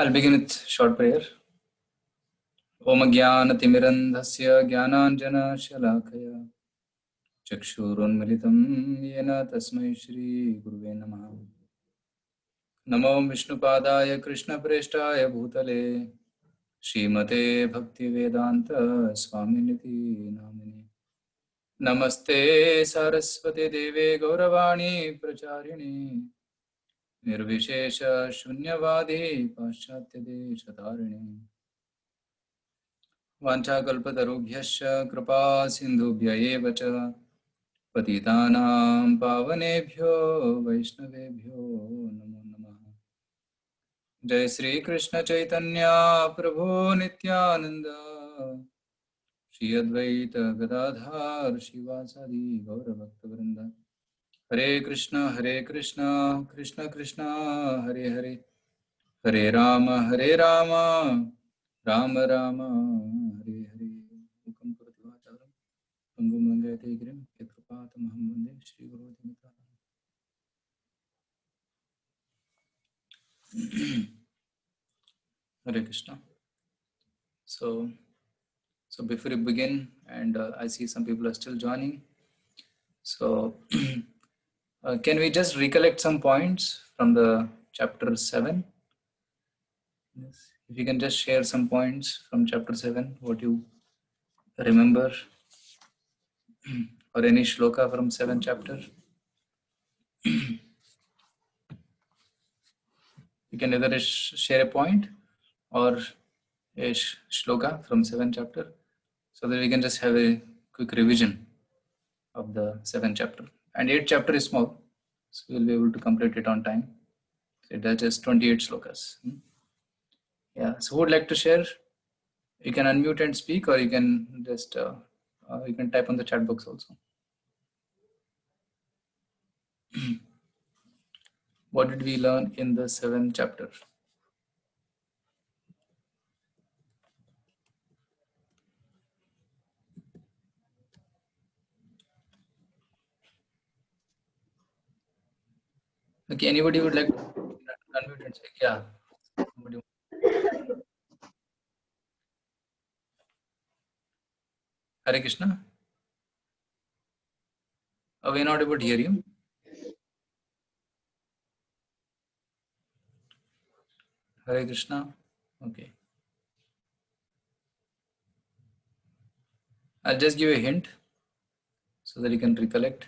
I'll begin with short prayer. Om Jnanatimirandhasya Jnananjana-shalakaya Chakshurunmilitam Yena Tasmai Shri Guruve Namaha. Namo Vishnupadaya Krishna Preshtaya Bhutale Srimate Bhaktivedanta Swaminiti Namine. Namaste Saraswati Deve Gauravani Pracharine Nirvishesha Shunyavadi Paschatya Deshatarine. वाञ्छाकल्पतरुभ्यश्च कृपा सिन्धुभ्य एव च पतितानां पावनेभ्यो वैष्णवेभ्यो नमो नमः। जय श्री कृष्ण चैतन्य प्रभु नित्यानंद श्री अद्वैत गदाधर शिवासादि गौरभक्तवृंद। हरे कृष्ण कृष्ण कृष्ण हरे हरे, हरे राम राम राम हरे हरे। मुखं करोति वाचालं पंगुं लङ्घयते गिरिं यत्कृपातमहं वन्दे श्रीगुरुदेवतां। Hare Krishna. So before we begin, and I see some people are still joining. So can we just recollect some points from the chapter 7? Yes. If you can just share some points from chapter 7, what you remember, or any shloka from 7th chapter. You can either share a point or a shloka from 7th chapter, so that we can just have a quick revision of the 7th chapter. And 8th chapter is small, so we'll be able to complete it on time. So it has just 28 shlokas. Yeah. So who would like to share? You can unmute and speak, or you can just you can type on the chat box also. What did we learn in the 7th chapter? Okay, anybody would like to unmute and speak? Yeah. Somebody. Hare Krishna. We're not able to hear you. Hare Krishna. Okay. I'll just give a hint so that you can recollect.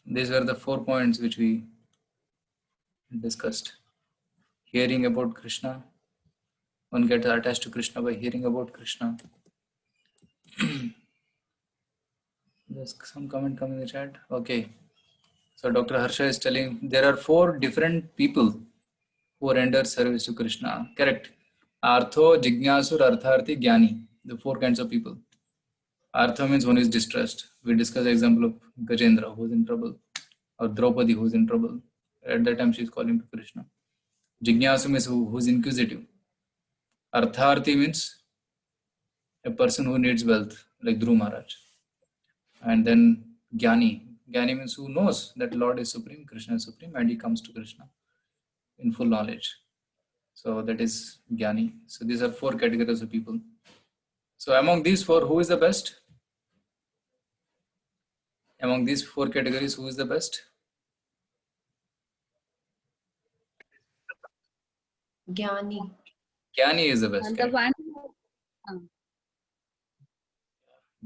These were the 4 points which we discussed. Hearing about Krishna. One gets attached to Krishna by hearing about Krishna. There's some comment coming in the chat. Okay. So Dr. Harsha is telling there are 4 different people who render service to Krishna. Correct. Artho, Jignasur, Artharthi, Jnani. The 4 kinds of people. Artha means one is distressed. We discussed the example of Gajendra who is in trouble, or Draupadi who is in trouble. At that time she is calling to Krishna. Jignasu means who is inquisitive. Artharthi means a person who needs wealth, like Dhruv Maharaj. And then Jnani. Jnani means who knows that Lord is supreme, Krishna is supreme, and he comes to Krishna in full knowledge. So that is Jnani. So these are 4 categories of people. So among these 4, who is the best? Among these 4 categories, who is the best? Jnani. Jnani is the best. And the one.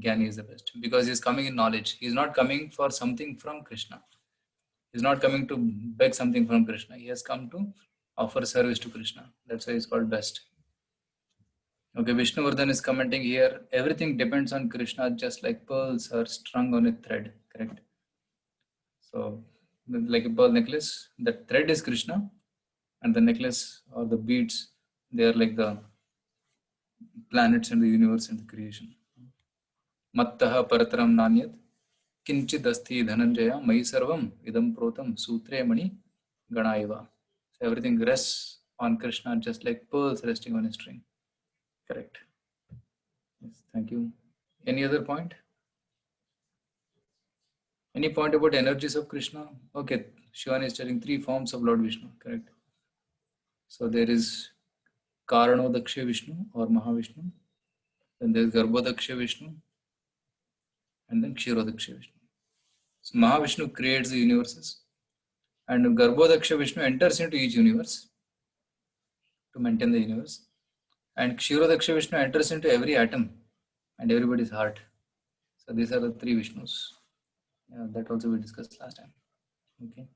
Jnani is the best because he is coming in knowledge. He is not coming for something from Krishna. He is not coming to beg something from Krishna. He has come to offer service to Krishna. That's why he is called best. Okay, Vishnuvardhan is commenting here. Everything depends on Krishna, just like pearls are strung on a thread. Correct. So, like a pearl necklace, the thread is Krishna, and the necklace or the beads, they are like the planets and the universe and the creation. Mattaha parataram nanyat kinchid asti dhananjaya mai sarvam idam protam sutre mani ganaiva. So everything rests on Krishna, just like pearls resting on a string. Correct. Yes, thank you. Any other point? Any point about energies of Krishna? Okay, Shivan is telling 3 forms of Lord Vishnu, correct? So there is Karanodaksha Vishnu or Mahavishnu, then there is Garbhodaksha Vishnu, and then Kshirodaksha Vishnu. So Mahavishnu creates the universes, and Garbhodaksha Vishnu enters into each universe to maintain the universe, and Kshirodaksha Vishnu enters into every atom and everybody's heart. So these are the 3 Vishnus. Yeah, that also we discussed last time. Okay.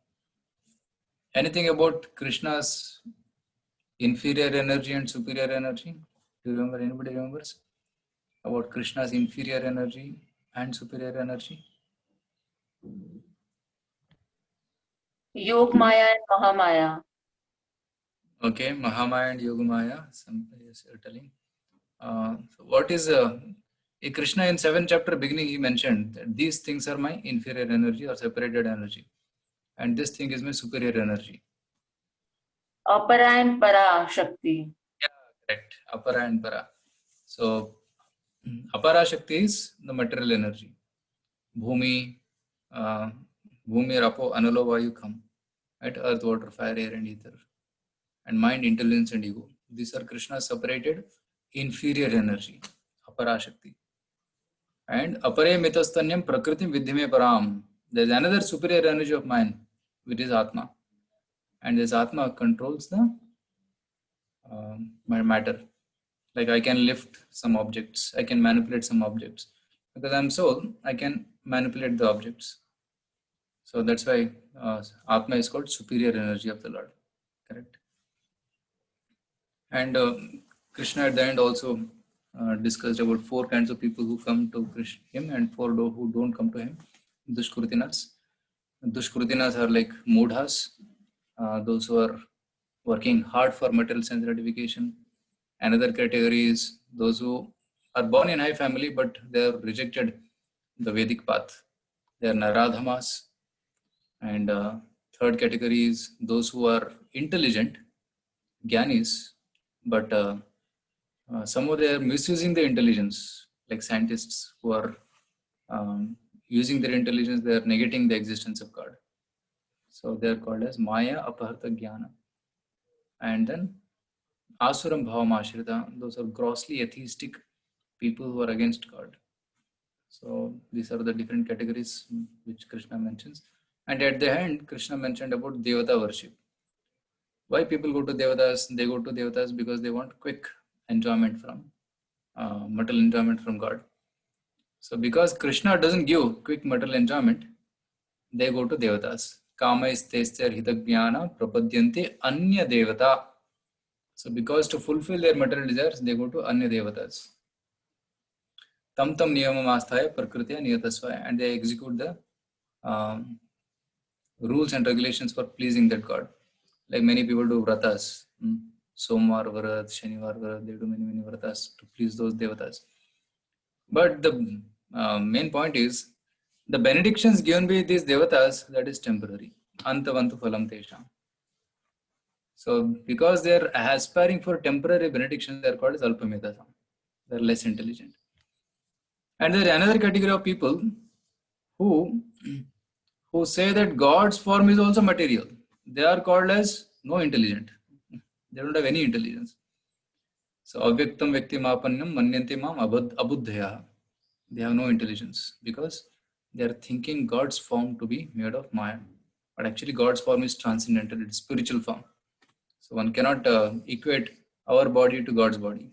Anything about Krishna's inferior energy and superior energy? Do you remember? Anybody remembers about Krishna's inferior energy and superior energy? Yog Maya and Mahamaya. Okay, Mahamaya and Yogamaya. Somebody is telling. So what is Krishna in 7th chapter beginning? He mentioned that these things are my inferior energy or separated energy, and this thing is my superior energy. Apara and Para Shakti. Yeah, correct. Apara and Para. So Apara Shakti is the material energy. Bhumi, Bhumi, Rapo, Analo, Vayu, Kham. Right? Earth, water, fire, air, and ether. And mind, intelligence, and ego. These are Krishna's separated inferior energy. Apara Shakti. And Apare Mitastanyam Prakriti Vidhime Param. There is another superior energy of mine, which is Atma. And this Atma controls the my matter. Like I can lift some objects, I can manipulate some objects. Because I'm soul, I can manipulate the objects. So that's why Atma is called superior energy of the Lord. Correct. And Krishna at the end also discussed about 4 kinds of people who come to him and 4 who don't come to him. Dushkrutinas. Dushkrutinas are like mudhas, those who are working hard for material sense gratification. Another category is those who are born in high family but they have rejected the Vedic path. They are Naradhamas. And third category is those who are intelligent, Gyanis, but somehow they are misusing the intelligence, like scientists who are using their intelligence, they are negating the existence of God. So they are called as Maya Apaharta Jnana. And then Asuram Bhavamashrita, those are grossly atheistic people who are against God. So these are the different categories which Krishna mentions. And at the end, Krishna mentioned about Devata worship. Why people go to Devatas? They go to Devatas because they want quick enjoyment from material enjoyment from God. So because Krishna doesn't give quick material enjoyment, they go to Devatas. Kama istesthya hitagyana prapadyante anya devata. So because to fulfill their material desires, they go to anya devatas. Tam tam niyamam asthaya prakritya niyatasvaya, and they execute the rules and regulations for pleasing that God. Like many people do vratas, Somvar Vrat, Shanivar Vrat, they do many vratas to please those devatas. But the main point is, the benedictions given by these devatas, that is temporary. Antavantu phalam tesham. So because they are aspiring for temporary benedictions, they are called as alpamedasam. They are less intelligent. And there is another category of people who say that God's form is also material. They are called as no intelligent. They don't have any intelligence. So avyaktam vyaktimapannam manyante mam abuddhaya. They have no intelligence because they are thinking God's form to be made of Maya. But actually God's form is transcendental, it's spiritual form. So one cannot equate our body to God's body.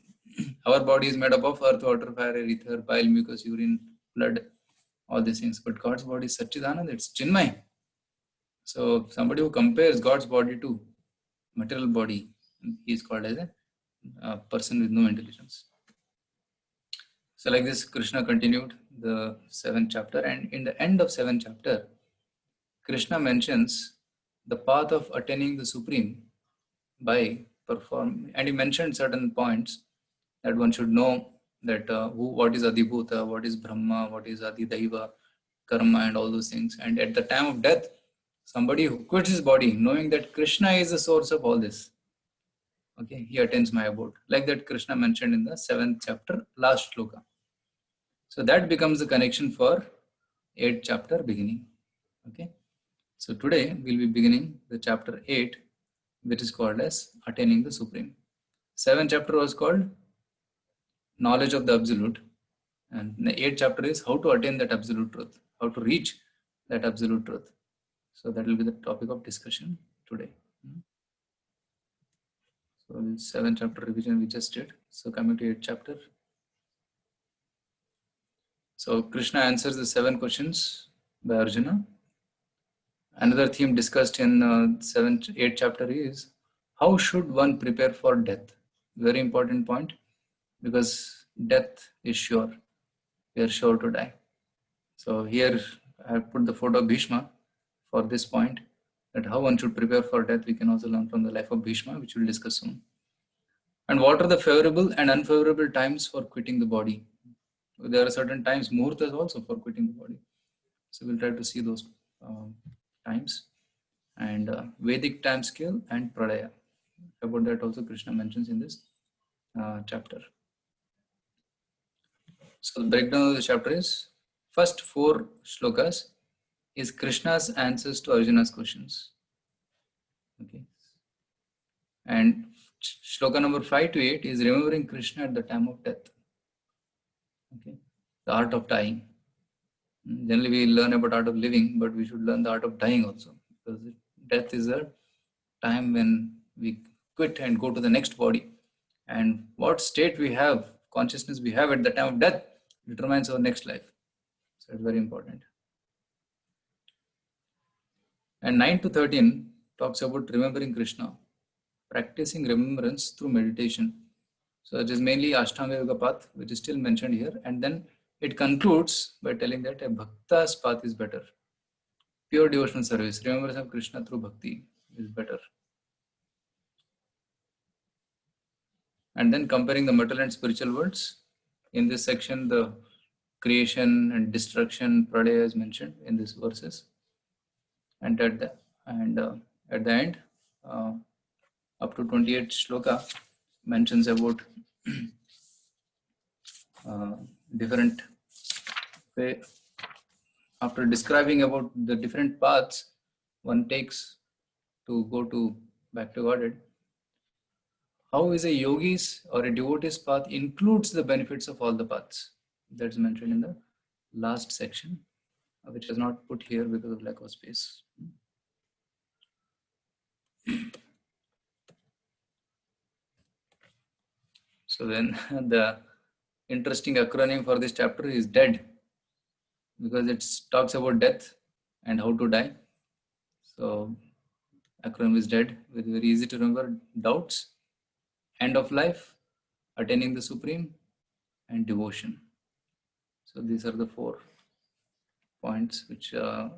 Our body is made up of earth, water, fire, ether, bile, mucus, urine, blood, all these things. But God's body is Satchidananda, it's Chinmay. So somebody who compares God's body to material body, he is called as a person with no intelligence. So like this, Krishna continued the 7th chapter, and in the end of 7th chapter, Krishna mentions the path of attaining the Supreme by perform, and he mentioned certain points that one should know, that what is Adibhuta, what is Brahma, what is Adidaiva, Karma, and all those things. And at the time of death, somebody who quits his body, knowing that Krishna is the source of all this, okay, he attains my abode. Like that Krishna mentioned in the 7th chapter, last shloka. So that becomes the connection for 8th chapter beginning. Okay. So today we'll be beginning the chapter 8, which is called as Attaining the Supreme. 7th chapter was called Knowledge of the Absolute, and the 8th chapter is how to attain that absolute truth, how to reach that absolute truth. So that will be the topic of discussion today. So 7th chapter revision we just did. So coming to 8th chapter. So Krishna answers the 7 questions by Arjuna. Another theme discussed in 7th, 8th chapter is how should one prepare for death? Very important point, because death is sure. We are sure to die. So here I have put the photo of Bhishma for this point, that how one should prepare for death. We can also learn from the life of Bhishma, which we'll discuss soon. And what are the favorable and unfavorable times for quitting the body? There are certain times, muhurtas also for quitting the body. So we'll try to see those times. And Vedic time scale and pradaya. About that also Krishna mentions in this chapter. So the breakdown of the chapter is, first 4 shlokas is Krishna's answers to Arjuna's questions. Okay. And shloka number 5 to 8 is remembering Krishna at the time of death. Okay. The art of dying. Generally we learn about art of living, but we should learn the art of dying also, because death is a time when we quit and go to the next body, and what state we have, consciousness we have at the time of death, determines our next life. So it's very important. And 9 to 13 talks about remembering Krishna, practicing remembrance through meditation. So it is mainly Ashtanga Yoga path, which is still mentioned here, and then it concludes by telling that a bhakta's path is better. Pure devotional service, remembrance of Krishna through bhakti is better. And then comparing the material and spiritual worlds. In this section, the creation and destruction, pradaya is mentioned in these verses. And at the end, up to 28 shloka, mentions about different way. After describing about the different paths one takes to go to back to Godhead, how is a yogi's or a devotee's path includes the benefits of all the paths. That's mentioned in the last section, which is not put here because of lack of space. So then the interesting acronym for this chapter is DEAD, because it talks about death and how to die. So acronym is DEAD, with very easy to remember: doubts, end of life, attaining the supreme, and devotion. So these are the 4 points which are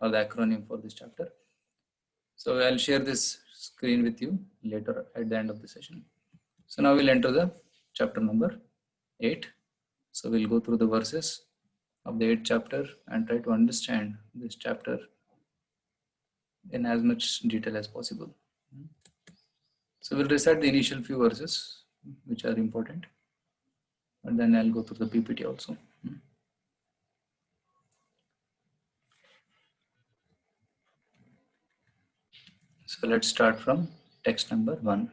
the acronym for this chapter. So I'll share this screen with you later at the end of the session. So now we'll enter the chapter number 8. So we'll go through the verses of the 8th chapter and try to understand this chapter in as much detail as possible. So we'll recite the initial few verses which are important, and then I'll go through the PPT also. So let's start from text number 1.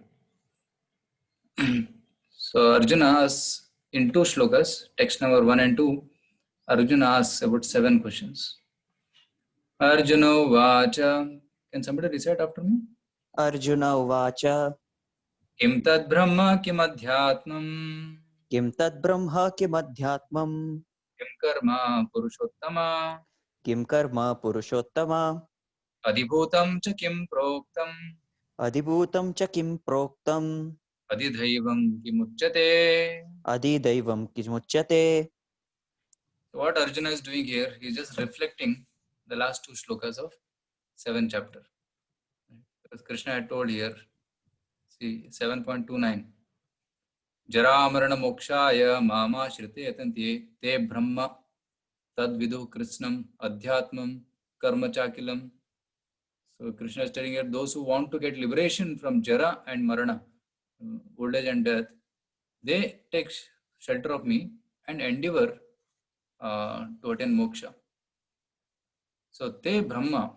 So Arjuna asks in 2 shlokas, text number 1 and 2, Arjuna asks about 7 questions. Arjuna Vacha. Can somebody recite after me? Arjuna Uvacha. Kim tad brahma kim adhyatmam. Kim tad brahma kim adhyatmam. Kim karma purushottama. Kim karma purushottama. Adhibhutam cha kim proktam. Adhibhutam cha kim proktam. Adhidhaivam kimuchyate. Adhidaivam kimuchyate. So what Arjuna is doing here, he is just reflecting the last 2 shlokas of 7th chapter. Because Krishna had told here, see 7.29, Jara marana mokshaya mama shrite yatanti te brahma tad vidu krishnam adhyatmam karma chakilam. So Krishna is telling here, those who want to get liberation from Jara and Marana, old age and death, they take shelter of me and endeavor to attain moksha. So te Brahma,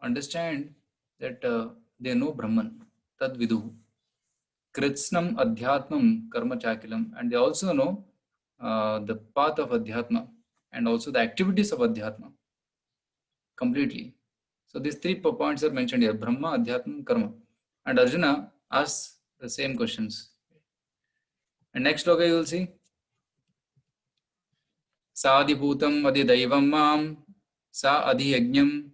understand that they know Brahman, Tad Viduhu, Kritsnam Adhyatmam Karma Chakilam, and they also know the path of Adhyatma and also the activities of Adhyatma completely. So these three points are mentioned here: Brahma, Adhyatma, Karma. And Arjuna asks the same questions. And next sloka you will see. Sadibhutam adidaivam mam sa adhiyajnam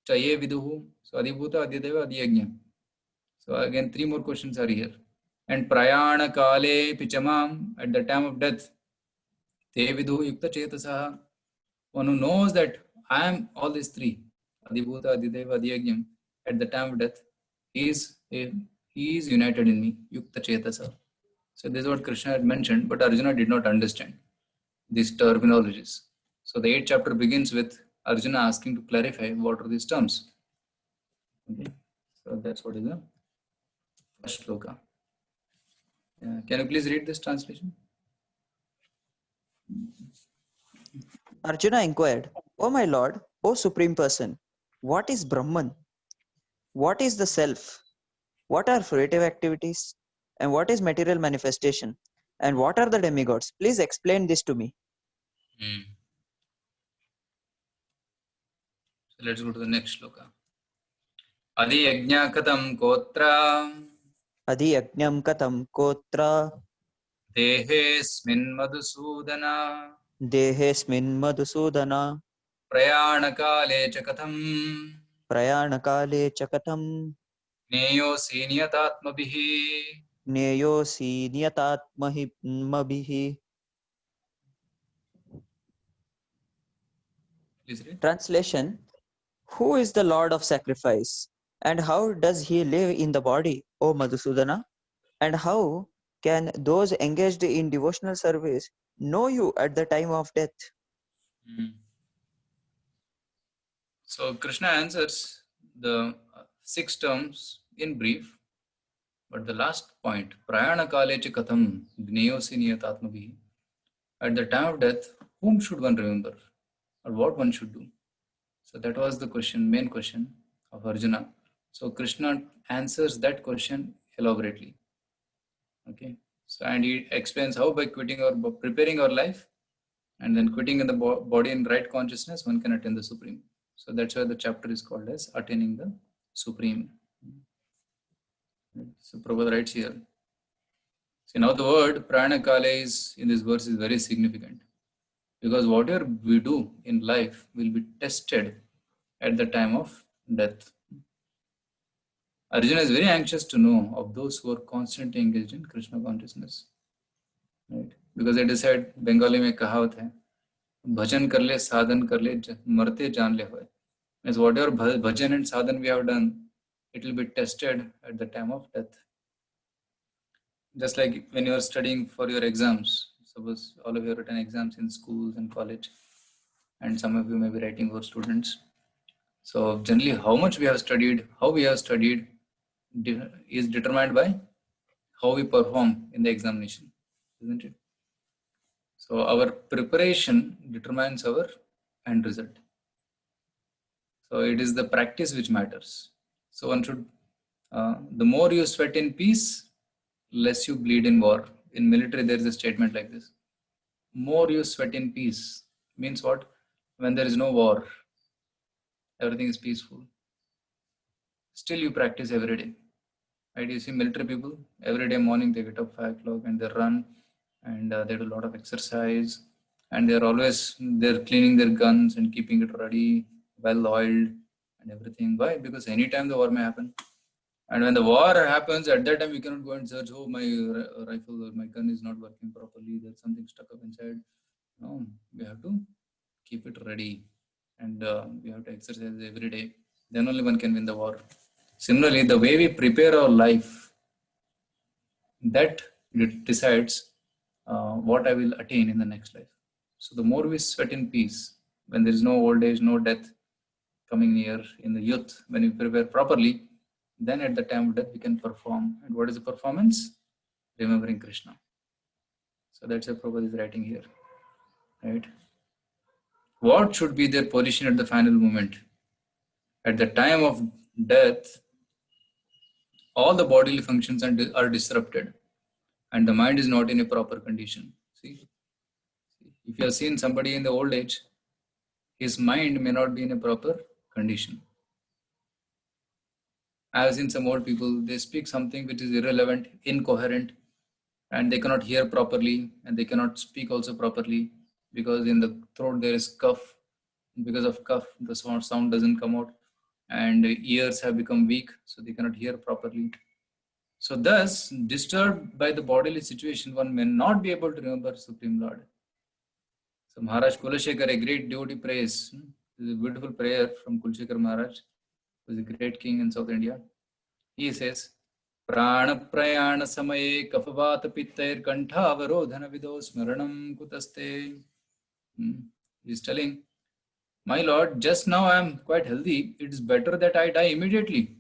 chaye viduhu. So adibhuta, adidaiva, adhiyajnam. So again, three more questions are here. And prayana kale pichamam, at the time of death, te viduhu yukta chetasaha. One who knows that I am all these three, adibhuta, adidaiva, adhiyajnam, at the time of death, he is united in me, yukta chetasa. So this is what Krishna had mentioned, but Arjuna did not understand these terminologies. So the 8th chapter begins with Arjuna asking to clarify what are these terms. Okay, so that's what is the first shloka. Can you please read this translation? Arjuna inquired, O my lord, O supreme person, what is Brahman? What is the self? What are fruitive activities? And what is material manifestation? And what are the demigods? Please explain this to me. So let's go to the next shloka. Adi yajna katam kotra Adi yajnam katam kotra dehesmin madhusudana dehesmin madhusudana prayanakale cha katham prayanakale chakatam neyosi niyatatmabhihi. neyosi niyatatmabhihi. Please read. Translation: Who is the Lord of sacrifice? And how does he live in the body, O Madhusudana? And how can those engaged in devotional service know you at the time of death? So Krishna answers the 6 terms in brief, but the last point, prayana kale cha katham gneyosi niyatatmabhihi, at the time of death, whom should one remember or what one should do? So that was the question, main question of Arjuna. So Krishna answers that question elaborately. Okay. So and he explains how by quitting or preparing our life and then quitting in the body in right consciousness, one can attain the Supreme. So that's why the chapter is called as Attaining the Supreme. So Prabhupada writes here. See, now the word pranakala is in this verse is very significant, because whatever we do in life will be tested at the time of death. Arjuna is very anxious to know of those who are constantly engaged in Krishna consciousness. Right? Because it is said, Bengali mein kahavat hai, bhajan kar le, sadhan kar le, marte jaan le hoy. Means whatever bhajan and sadhan we have done, it will be tested at the time of death. Just like when you are studying for your exams, suppose all of you have written exams in schools and college, and some of you may be writing for students. So generally how much we have studied, how we have studied is determined by how we perform in the examination, isn't it? So our preparation determines our end result. So it is the practice which matters. So one should, the more you sweat in peace, less you bleed in war. In military, there is a statement like this. More you sweat in peace means what? When there is no war, everything is peaceful. Still you practice every day. Right? You see military people, every day morning they get up 5 o'clock and they run and they do a lot of exercise, and they're cleaning their guns and keeping it ready, well oiled and everything. Why? Because anytime the war may happen. And when the war happens, at that time we cannot go and search, oh, my rifle or my gun is not working properly, there's something stuck up inside. No, we have to keep it ready, and we have to exercise every day. Then only one can win the war. Similarly, the way we prepare our life, that decides what I will attain in the next life. So the more we sweat in peace, when there is no old age, no death coming near in the youth, when we prepare properly, then at the time of death we can perform. And what is the performance? Remembering Krishna. So that's what Prabhupada is writing here. Right? What should be their position at the final moment? At the time of death, all the bodily functions are disrupted and the mind is not in a proper condition. See, if you have seen somebody in the old age, his mind may not be in a proper condition. I have seen some old people, they speak something which is irrelevant, incoherent, and they cannot hear properly and they cannot speak also properly because in the throat there is cough. Because of cough, the sound doesn't come out and ears have become weak, so they cannot hear properly. So thus, disturbed by the bodily situation, one may not be able to remember Supreme Lord. So Maharaj Kulashekar, a great devotee, prays. This is a beautiful prayer from Kulashekar Maharaj, who is a great king in South India. He says, Prana prayana samaye kapavata pittair kantha avarodhana vido smaranam kutaste. He is telling, my Lord, just now I am quite healthy. It is better that I die immediately,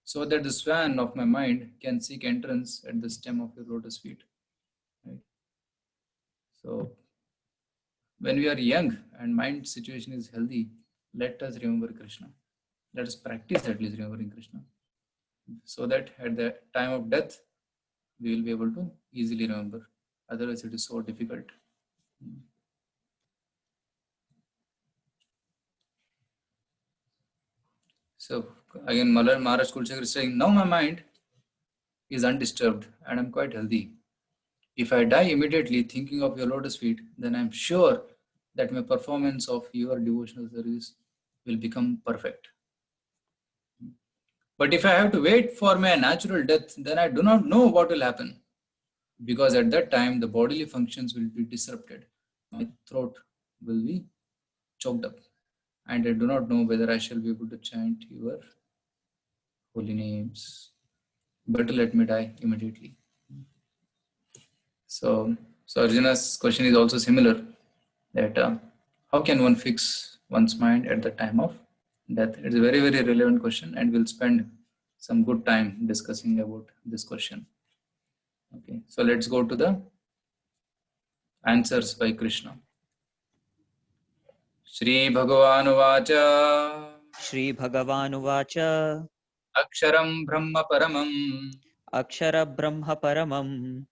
so that the swan of my mind can seek entrance at the stem of your lotus feet. Right? So, when we are young and mind situation is healthy, let us remember Krishna. Let us practice at least remembering Krishna, so that at the time of death, we will be able to easily remember. Otherwise, it is so difficult. So, again, Maharaj Kulshekar is saying, now my mind is undisturbed and I'm quite healthy. If I die immediately thinking of your lotus feet, then I'm sure that my performance of your devotional service will become perfect. But if I have to wait for my natural death, then I do not know what will happen. Because at that time, the bodily functions will be disrupted. My throat will be choked up. And I do not know whether I shall be able to chant your holy names. Better let me die immediately. So Arjuna's question is also similar, that how can one fix one's mind at the time of death? It's a very, very relevant question, and we'll spend some good time discussing about this question. Okay, so let's go to the answers by Krishna. Shri Bhagavan Uvacha Shri Bhagavan Uvacha Aksharam Brahma Paramam Akshara Brahma Paramam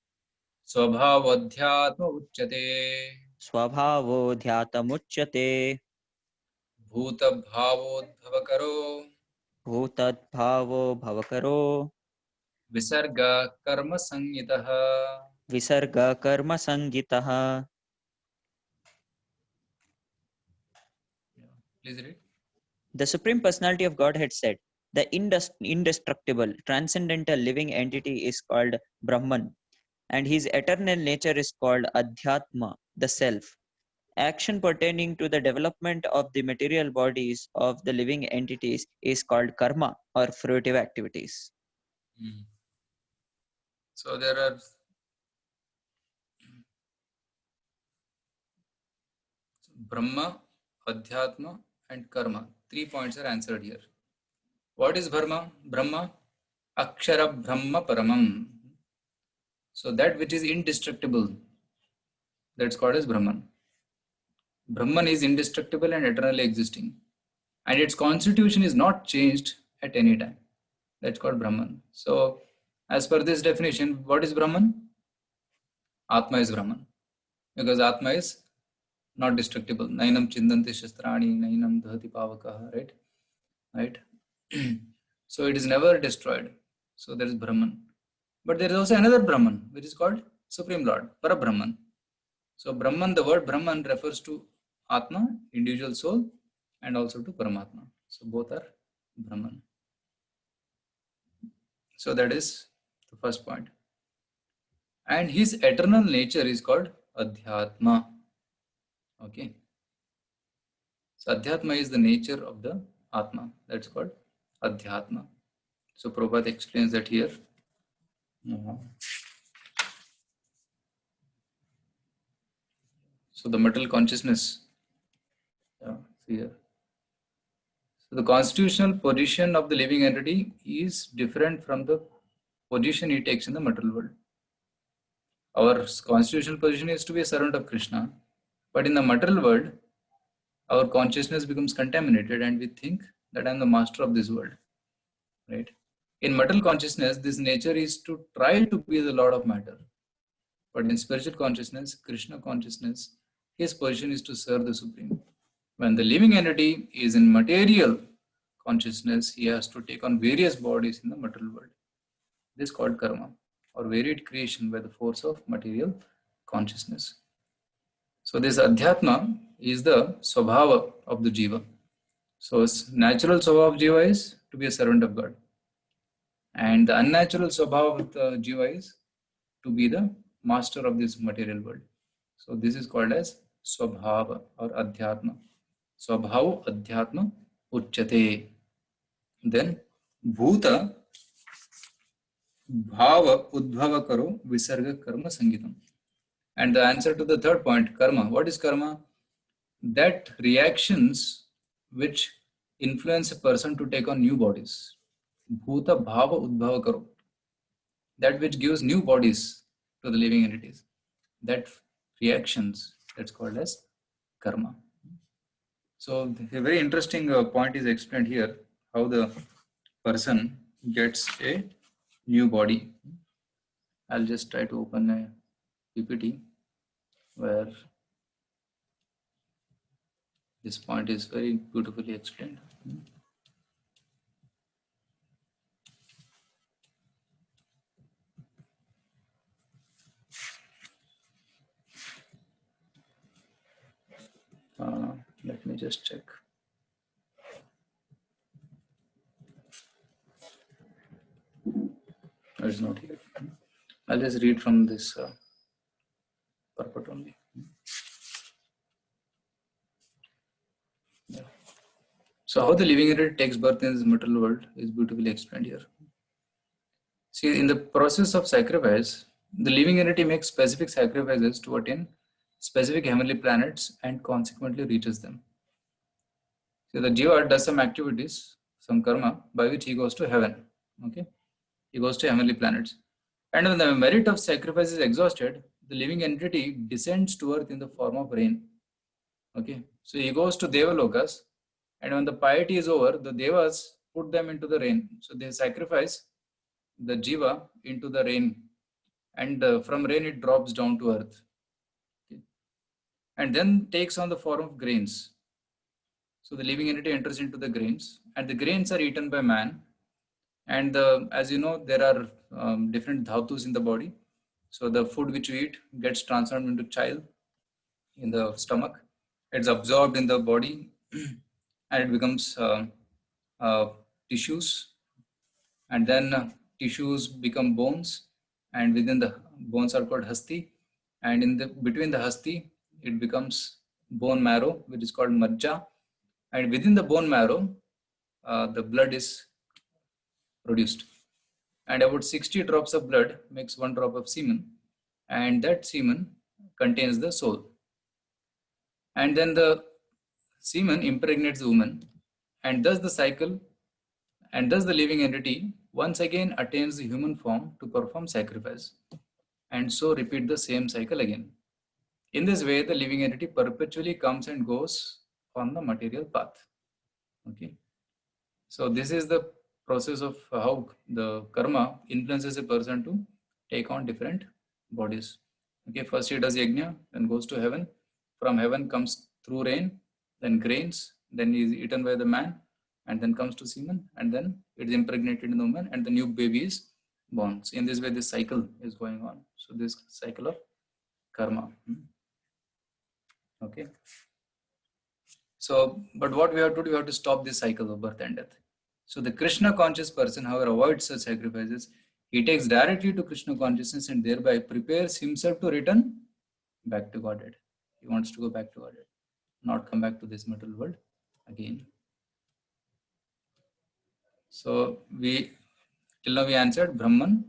Swabhavadhyatma Uchyate Swabhavo Dhyatamuchyate Bhuta Bhavodbhavakaro Bhutadbhavo Bhavakaro Visarga Karma Sangitaha. Visarga Karma Sangitaha. Please read. The Supreme Personality of Godhead said, the indestructible, transcendental living entity is called Brahman, and his eternal nature is called Adhyatma, the self. Action pertaining to the development of the material bodies of the living entities is called karma or fruitive activities. So there are Brahma, Adhyatma and Karma. 3 points are answered here. What is Brahma? Brahma, Akshara Brahma Paramam. So that which is indestructible, that's called as Brahman. Brahman is indestructible and eternally existing, and its constitution is not changed at any time. That's called Brahman. So as per this definition, what is Brahman? Atma is Brahman, because Atma is not destructible. Nainam chindanti shastrani, nainam dhati pavakaha, right? So it is never destroyed. So there is Brahman. But there is also another Brahman, which is called Supreme Lord, Parabrahman. So Brahman, the word Brahman refers to Atma, individual soul, and also to Paramatma. So both are Brahman. So that is the first point. And his eternal nature is called Adhyatma. Okay. So Adhyatma is the nature of the Atma. That's called Adhyatma. So Prabhupada explains that here. So the material consciousness. See here. So the constitutional position of the living entity is different from the position he takes in the material world. Our constitutional position is to be a servant of Krishna, but in the material world, our consciousness becomes contaminated and we think that I am the master of this world, right? In material consciousness, this nature is to try to be the Lord of matter. But in spiritual consciousness, Krishna consciousness, his position is to serve the Supreme. When the living entity is in material consciousness, he has to take on various bodies in the material world. This is called karma, or varied creation by the force of material consciousness. So this adhyatma is the swabhava of the jiva. So natural swabhava of jiva is to be a servant of God. And the unnatural swabhava of the jiva is to be the master of this material world. So this is called as swabhava or adhyatma. Swabhava adhyatma uchyate. Then bhuta bhava udbhava karo visarga karma sangitam. And the answer to the third point, karma. What is karma? That reactions which influence a person to take on new bodies. Bhuta bhava udbhava karo. That which gives new bodies to the living entities. That reactions, that's called as karma. So a very interesting point is explained here, how the person gets a new body. I'll just try to open a PPT where this point is very beautifully explained. Let me just check. It's not here. I'll just read from this purport only. Yeah. So how the living entity takes birth in this material world is beautifully explained here. See, in the process of sacrifice, the living entity makes specific sacrifices to attain specific heavenly planets and consequently reaches them. So the jiva does some activities, some karma, by which he goes to heaven. Okay, he goes to heavenly planets. And when the merit of sacrifice is exhausted, the living entity descends to earth in the form of rain. Okay, so he goes to Devalokas, and when the piety is over, the Devas put them into the rain. So they sacrifice the jiva into the rain, and from rain it drops down to earth. Okay. And then takes on the form of grains. So the living entity enters into the grains, and the grains are eaten by man. And as you know, there are different dhatus in the body. So the food which we eat gets transformed into chyle in the stomach. It's absorbed in the body and it becomes tissues. And then tissues become bones, and within the bones are called hasti. And in the between the hasti, it becomes bone marrow, which is called majja. And within the bone marrow, the blood is produced. And about 60 drops of blood makes 1 drop of semen, and that semen contains the soul. And then the semen impregnates the woman, and thus the cycle, and thus the living entity once again attains the human form to perform sacrifice, and so repeat the same cycle again. In this way, the living entity perpetually comes and goes on the material path. Okay, so this is the process of how the karma influences a person to take on different bodies. Okay, first he does yajna, then goes to heaven. From heaven comes through rain, then grains, then he is eaten by the man, and then comes to semen, and then it is impregnated in the woman, and the new baby is born. So in this way, this cycle is going on. So this cycle of karma. Okay. So, but what we have to do, we have to stop this cycle of birth and death. So the Krishna conscious person, however, avoids such sacrifices. He takes directly to Krishna consciousness and thereby prepares himself to return back to Godhead. He wants to go back to Godhead, not come back to this material world again. So till now we answered Brahman,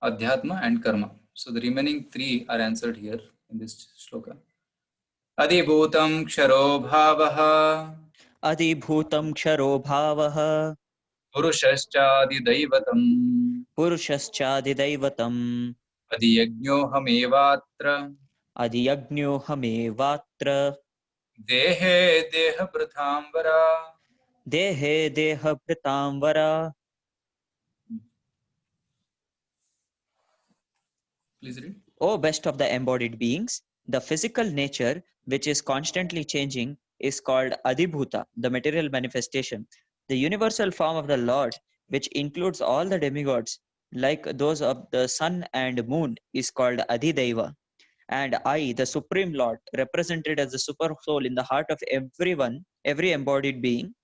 Adhyatma and Karma. So the remaining 3 are answered here in this shloka. Adibhutam ksharo bhavaha Adibhutam ksharo bhavaha purushascha purushascha adiyajnyohamevatra adiyajnyohamevatra dehe deha prathambara Dehe deha pritamvara. Please read. O best of the embodied beings, the physical nature which is constantly changing is called Adibhuta, the material manifestation. The universal form of the Lord, which includes all the demigods, like those of the sun and moon, is called Adidaiva. And I, the Supreme Lord, represented as the super soul in the heart of everyone, every embodied being,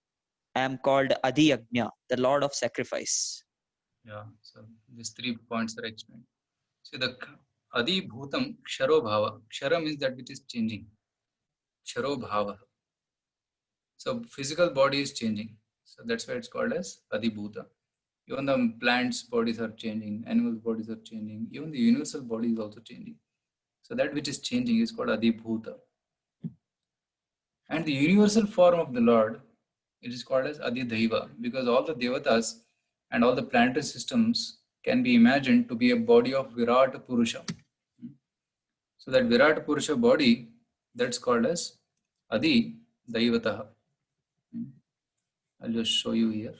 am called Adiyagnya, the Lord of sacrifice. Yeah, so these 3 points are explained. See, the Adi Bhutam Ksharo Bhava. Kshara means that which is changing. Ksharo Bhava. So physical body is changing. So that's why it's called as Adi Bhuta. Even the plants' bodies are changing, animals' bodies are changing, even the universal body is also changing. So that which is changing is called Adi Bhuta. And the universal form of the Lord, it is called as Adi Daiva, because all the Devatas and all the planetary systems can be imagined to be a body of Virat Purusha. So that Virat Purusha body, that's called as Adi Daivataha. I'll just show you here.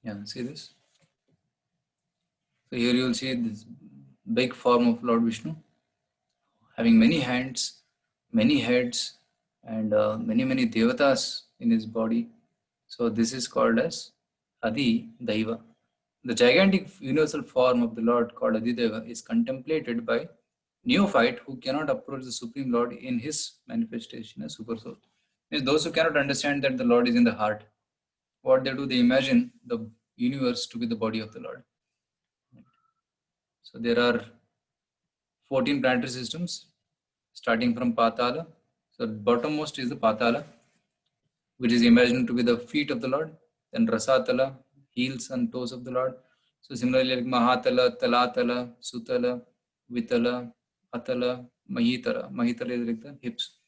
Yeah, see this? So here you will see this big form of Lord Vishnu having many hands, many heads, and many devatas in his body. So this is called as Adi Daiva. The gigantic universal form of the Lord called Adi Daiva is contemplated by neophyte who cannot approach the Supreme Lord in his manifestation as Super Soul. Means those who cannot understand that the Lord is in the heart, what they do, they imagine the universe to be the body of the Lord. So there are 14 planetary systems starting from Patala. So bottommost is the Patala, which is imagined to be the feet of the Lord. Then Rasatala, heels and toes of the Lord. So similarly, like Mahatala, Talatala, Sutala, Vitala, Atala, Mahitala. Mahitala is like the hips.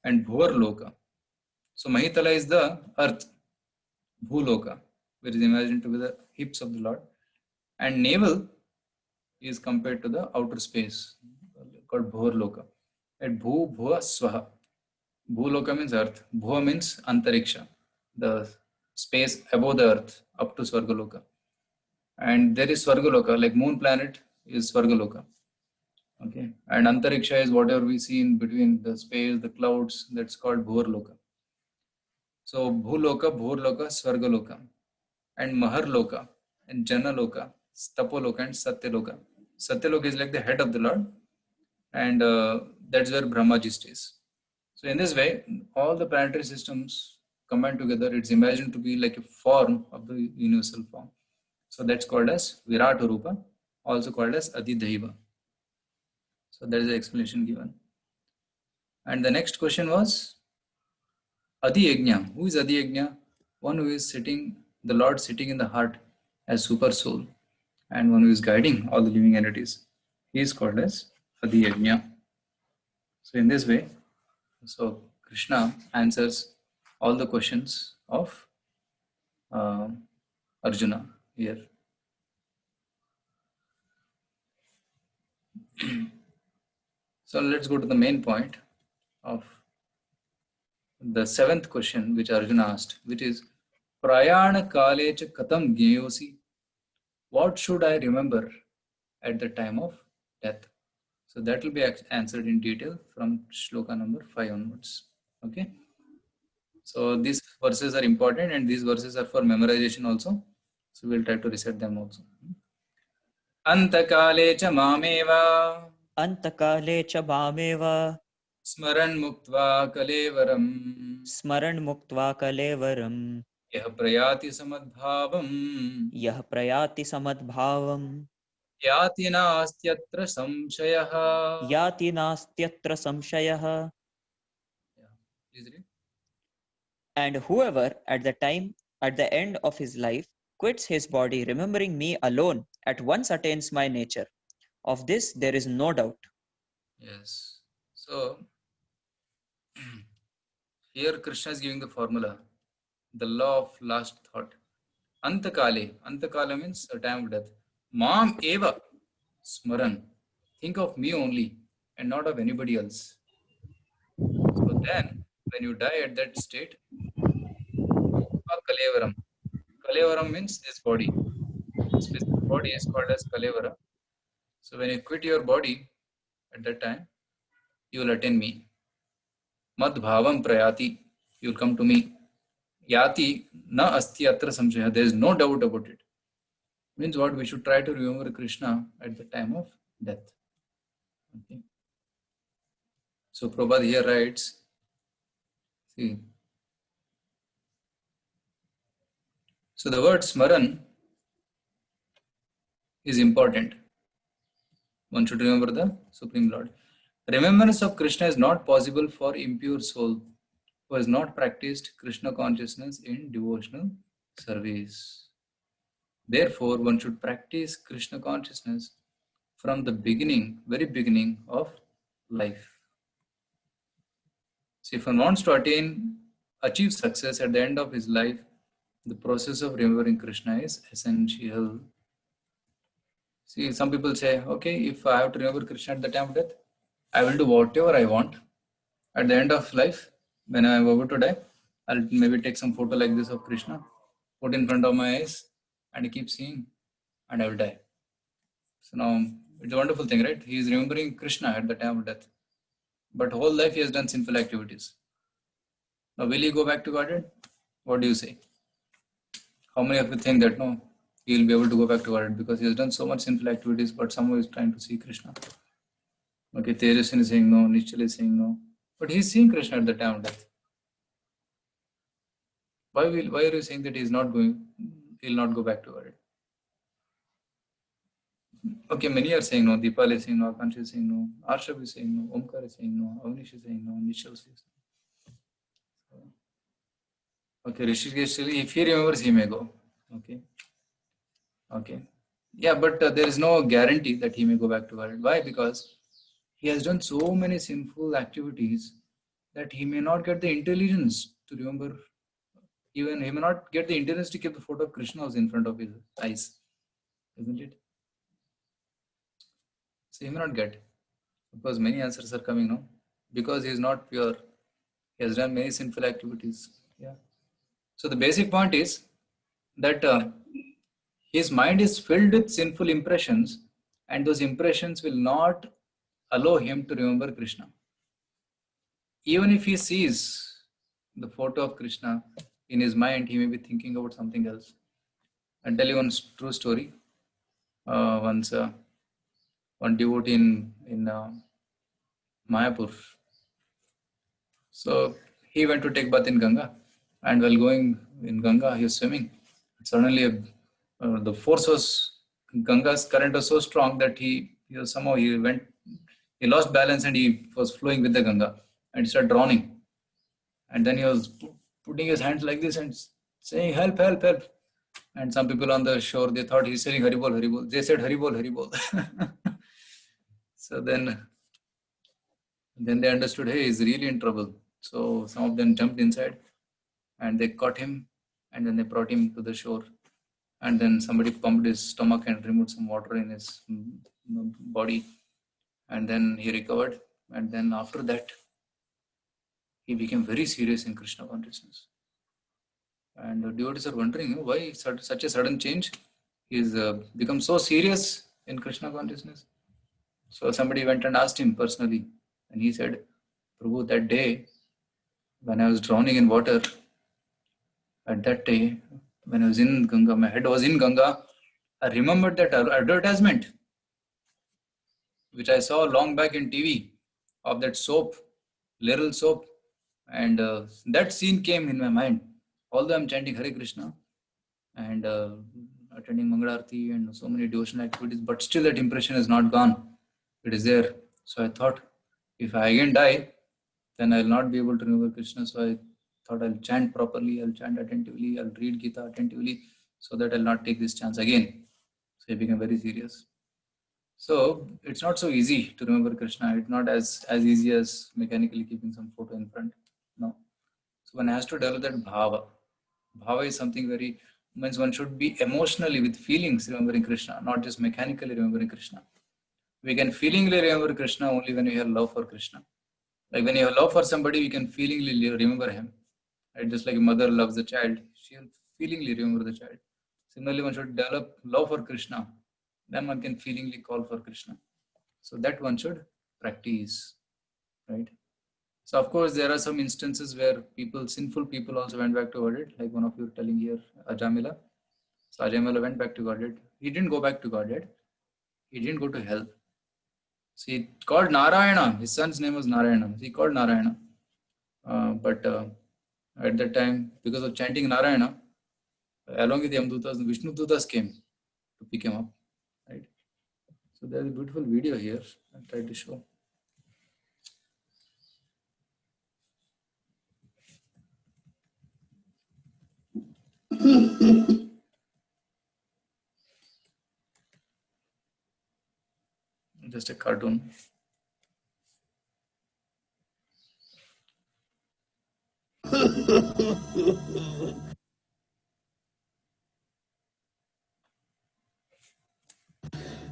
And Bhuvarloka. So Mahitala is the earth, Bhuloka, which is imagined to be the hips of the Lord. And navel is compared to the outer space called Bhuvarloka. At Bhu Bhuva Swaha. Bhuloka means earth. Bhuva means Antariksha, the space above the earth up to Swargaloka. And there is Swargaloka, like moon planet is Swargaloka. Okay. And Antariksha is whatever we see in between the space, the clouds, that's called Bhuvarloka. So Bhuloka, Bhurloka, Swargaloka, and Maharloka, and Janaloka, Stapoloka, and Satyaloka. Satyaloka is like the head of the Lord, and that's where Brahmaji stays. So in this way, all the planetary systems combined together, it's imagined to be like a form of the universal form. So that's called as Virata Rupa, also called as Adidaiva. So that is the explanation given. And the next question was Adi Yajna. Who is Adi Yajna? One who is sitting, the Lord sitting in the heart as super soul, and one who is guiding all the living entities. He is called as Adi Yajna. So in this way, so Krishna answers all the questions of Arjuna here. So let's go to the main point of the 7th question which Arjuna asked, which is Prayana Kale cha Katam Gneyosi. What should I remember at the time of death? So that will be answered in detail from shloka number 5 onwards. Okay. So these verses are important and these verses are for memorization also. So we'll try to recite them also. Antakale cha mameva. Antakale cha mameva. Smaran muktva kalevaram. Smaran muktva kalevaram. Yah prayati samadbhavam. Yah prayati samadbhavam. Yati nastyatra samshayah. Yati nastyatra samshayah. Please read. And whoever at the end of his life quits his body, remembering me alone, at once attains my nature. Of this there is no doubt. Yes. So here Krishna is giving the formula, the law of last thought. Antakale. Antakala means a time of death. Mam eva. Smaran. Think of me only and not of anybody else. So then, when you die at that state, Kalevaram. Kalevaram means this body. This physical body is called as Kalevara. So when you quit your body at that time, you will attain me. Mad bhavam prayati. You will come to me. Yati na asti atra samshaya. There is no doubt about it. Means what? We should try to remember Krishna at the time of death. Okay. So Prabhupada here writes, see, so the word smaran is important. One should remember the Supreme Lord. Remembrance of Krishna is not possible for impure soul who has not practiced Krishna consciousness in devotional service. Therefore, one should practice Krishna consciousness from the beginning, very beginning of life. So if one wants to achieve success at the end of his life, the process of remembering Krishna is essential. See, some people say, okay, if I have to remember Krishna at the time of death, I will do whatever I want. At the end of life, when I am about to die, I'll maybe take some photo like this of Krishna, put in front of my eyes, and I keep seeing, and I will die. So now, it's a wonderful thing, right? He is remembering Krishna at the time of death. But whole life he has done sinful activities. Now, will he go back to Godhead? What do you say? How many of you think that no, he will be able to go back to Godhead because he has done so much sinful activities, but somehow is trying to see Krishna? Okay, Tejasin is saying no, Nischal is saying no, but he is seeing Krishna at the time of death. Why are you saying that he will not go back to Godhead? Okay, many are saying no. Deepal is saying no. Akansh is saying no. Arshab is saying no. Omkar is saying no. Avnish is saying no. Nischal says no. Okay, Rishikesh, if he remembers, he may go. Okay. Yeah, but there is no guarantee that he may go back to Godhead. Why? Because he has done so many sinful activities that he may not get the intelligence to remember. Even he may not get the intelligence to keep the photo of Krishna in front of his eyes. Isn't it? So he may not get. Because many answers are coming now. Because he is not pure. He has done many sinful activities. Yeah. So the basic point is that his mind is filled with sinful impressions, and those impressions will not allow him to remember Krishna. Even if he sees the photo of Krishna in his mind, he may be thinking about something else. I'll tell you one true story. Once one devotee in Mayapur. So he went to take bath in Ganga, and while going in Ganga, he was swimming. Suddenly, the force was Ganga's current was so strong that he lost balance and he was flowing with the Ganga and he started drowning. And then he was putting his hands like this and saying, "Help, help, help!" And some people on the shore, they thought he's saying Haribol, Haribol. They said Haribol, Haribol. So then they understood, hey, he's really in trouble. So some of them jumped inside and they caught him and then they brought him to the shore. And then somebody pumped his stomach and removed some water in his body. And then he recovered. And then after that, he became very serious in Krishna consciousness. And the devotees are wondering why such a sudden change. He's become so serious in Krishna consciousness. So somebody went and asked him personally. And he said, Prabhu, that day when I was drowning in water, at that day, when I was in Ganga, my head was in Ganga, I remembered that advertisement which I saw long back in TV of that soap, Laurel soap, and that scene came in my mind. Although I'm chanting Hare Krishna and attending Mangalarti and so many devotional activities, but still that impression is not gone. It is there. So I thought, if I again die, then I'll not be able to remember Krishna. So I thought I'll chant properly, I'll chant attentively, I'll read Gita attentively, so that I'll not take this chance again. So he became very serious. So it's not so easy to remember Krishna. It's not as easy as mechanically keeping some photo in front. No. So one has to develop that bhava. Bhava is something means one should be emotionally with feelings remembering Krishna, not just mechanically remembering Krishna. We can feelingly remember Krishna only when we have love for Krishna. Like when you have love for somebody, we can feelingly remember him. Right? Just like a mother loves the child, she'll feelingly remember the child. Similarly, one should develop love for Krishna. Then one can feelingly call for Krishna. So that one should practice, right? So of course, there are some instances where people, sinful people also went back to Godhead, like one of you telling here, Ajamila. So Ajamila went back to Godhead. He didn't go back to Godhead. He didn't go to hell. So he called Narayana. His son's name was Narayana. So he called Narayana. But at that time, because of chanting Narayana, along with Yamdutas, Vishnu Dutas came to pick him up. Right. So there's a beautiful video here. I'll try to show. Just a cartoon.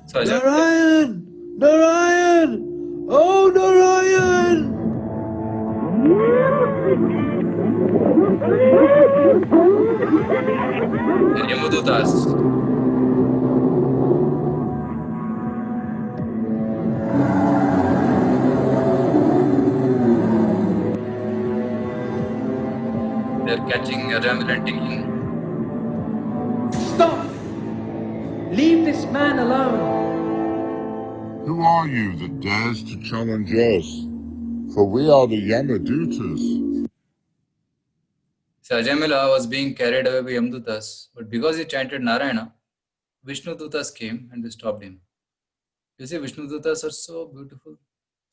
So Narayan! Narayan! Oh, Narayan! Yamadutas. They're catching Ajamil and taking. Stop! Leave this man alone. Who are you that dares to challenge us? For we are the Yamadutas. So Ajamila was being carried away by Yamdutas, but because he chanted Narayana, Vishnu Dutas came and they stopped him. You see, Vishnu Dutas are so beautiful,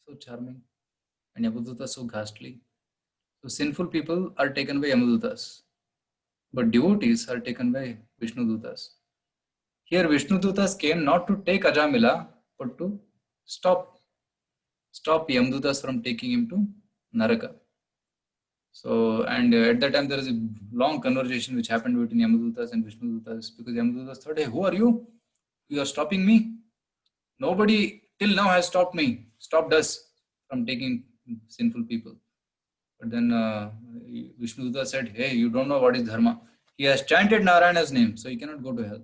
so charming, and Yamadutas so ghastly. So sinful people are taken by Yamadutas, but devotees are taken by Vishnu Dutas. Here Vishnu Dutas came not to take Ajamila, but to stop Yamadutas from taking him to Naraka. So, and at that time there is a long conversation which happened between Yamadutas and Vishnu Dutas, because Yamadutas thought, hey, who are you? You are stopping me? Nobody till now has stopped us from taking sinful people. But then Vishnu Dutas said, hey, you don't know what is dharma. He has chanted Narayana's name, so he cannot go to hell.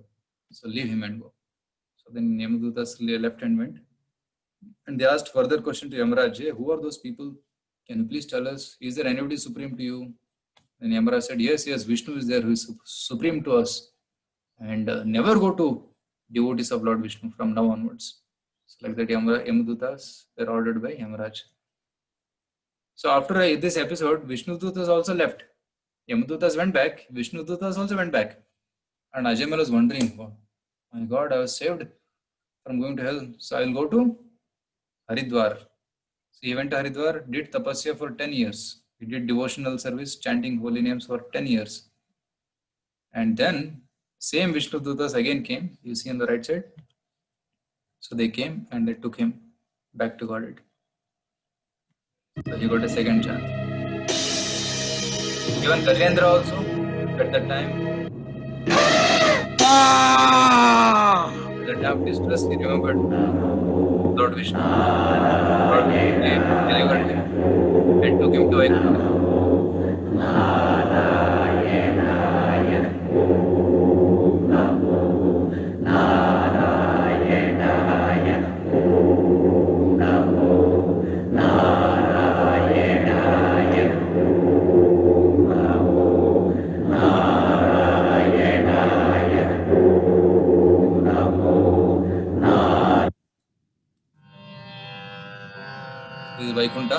So leave him and go. So then Yamadutas left and went. And they asked further question to Yamaraj, hey, who are those people? Can you please tell us? Is there anybody supreme to you? And Yamaraj said, yes, Vishnu is there who is supreme to us. And never go to devotees of Lord Vishnu from now onwards. So like that Yamadutas were ordered by Yamaraj. So after this episode, Vishnu Dutas also left. Yamadutas went back, Vishnu Dutas also went back. And Ajamil was wondering, oh my God, I was saved from going to hell. So I will go to Haridwar. So he went to Haridwar, did tapasya for 10 years. He did devotional service, chanting holy names for 10 years. And then same Vishnu Dutas again came. You see on the right side. So they came and they took him back to Godhead. So he got a second chance. Even Gajendra also, at that time, at the time of distress, he remembered Lord Vishnu. Lord Vishnu delivered him and took him to Vaikuntha. This is Vaikuntha.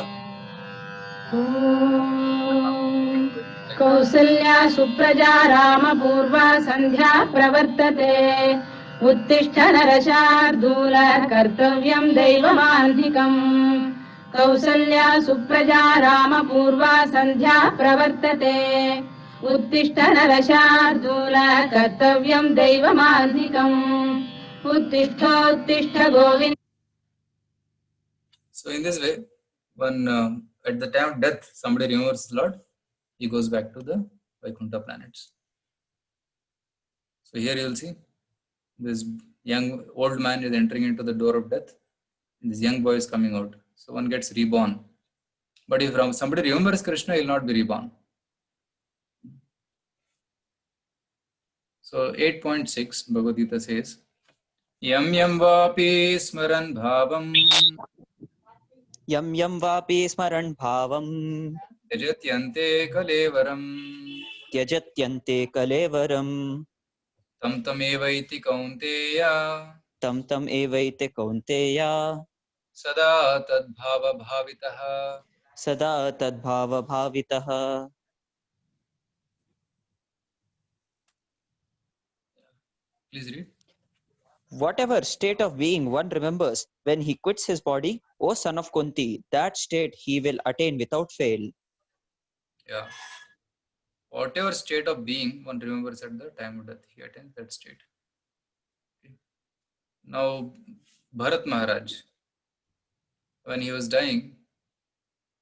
Kausalya Supraja रामपूर्वा सन्ध्या प्रवर्तते उत्तिष्ठ नरशार्दूल कर्तव्यं दैवमान्धिकम् कौसल्या सुप्रजा रामपूर्वा सन्ध्या प्रवर्तते उत्तिष्ठ नरशार्दूल कर्तव्यं दैवमान्धिकम् उत्तिष्ठोत्तिष्ठ Govind. So in this way, when at the time of death, somebody remembers Lord, he goes back to the Vaikuntha planets. So here you will see this young old man is entering into the door of death. This young boy is coming out. So one gets reborn. But if somebody remembers Krishna, he will not be reborn. So 8.6, Bhagavad Gita says, Yam yam vapi smaran bhavam Yam yam vapi smaran bhavam yajatyante kalevaram tyajatyante kalevaram tam tamevaiti kaunteya tam tam evaite kaunteya sada tadbhava bhavitaha. sada tadbhava bhavitah. Please read. Whatever state of being one remembers when he quits his body, O son of Kunti, that state he will attain without fail. Yeah. Whatever state of being one remembers at the time of death, he attains that state. Okay. Now, Bharat Maharaj, when he was dying,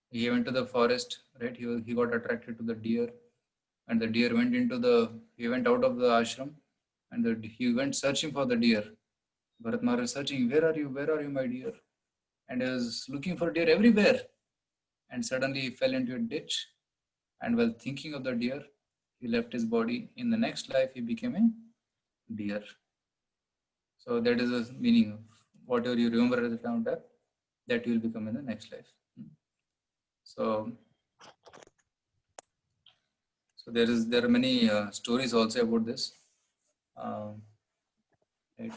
he went to the forest, right? He got attracted to the deer, and the deer went he went out of the ashram, and he went searching for the deer. Bharat Maharaj searching, where are you, my deer? And he was looking for deer everywhere. And suddenly he fell into a ditch. And while thinking of the deer, he left his body. In the next life, he became a deer. So that is the meaning of whatever you remember at the time of death, that you will become in the next life. So there are many stories also about this. Right.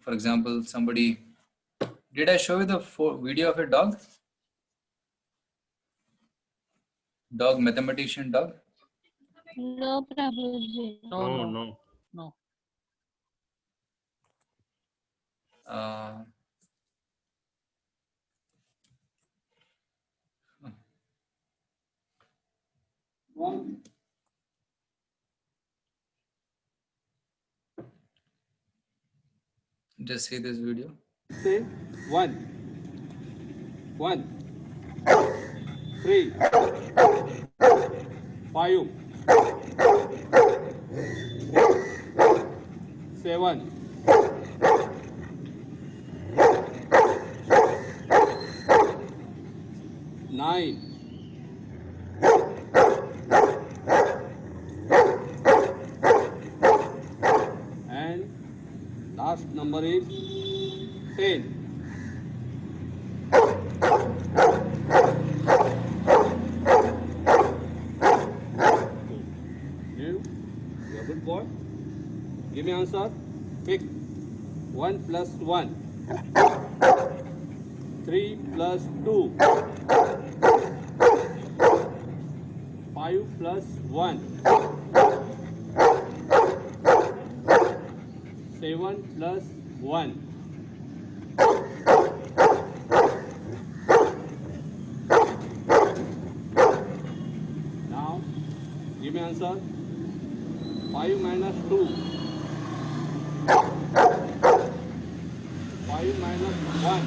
For example, did I show you the video of a dog? Mathematician dog? No, Prabhuji. No. Just see this video. Say 1, 3, 5, 7, 9, and last number is 10. You are a good boy. Give me answer. Pick. 1 plus 1. 3 plus 2. 5 plus 1. 7 plus 1. Now, give me answer. 5 minus 2. 5 minus 1.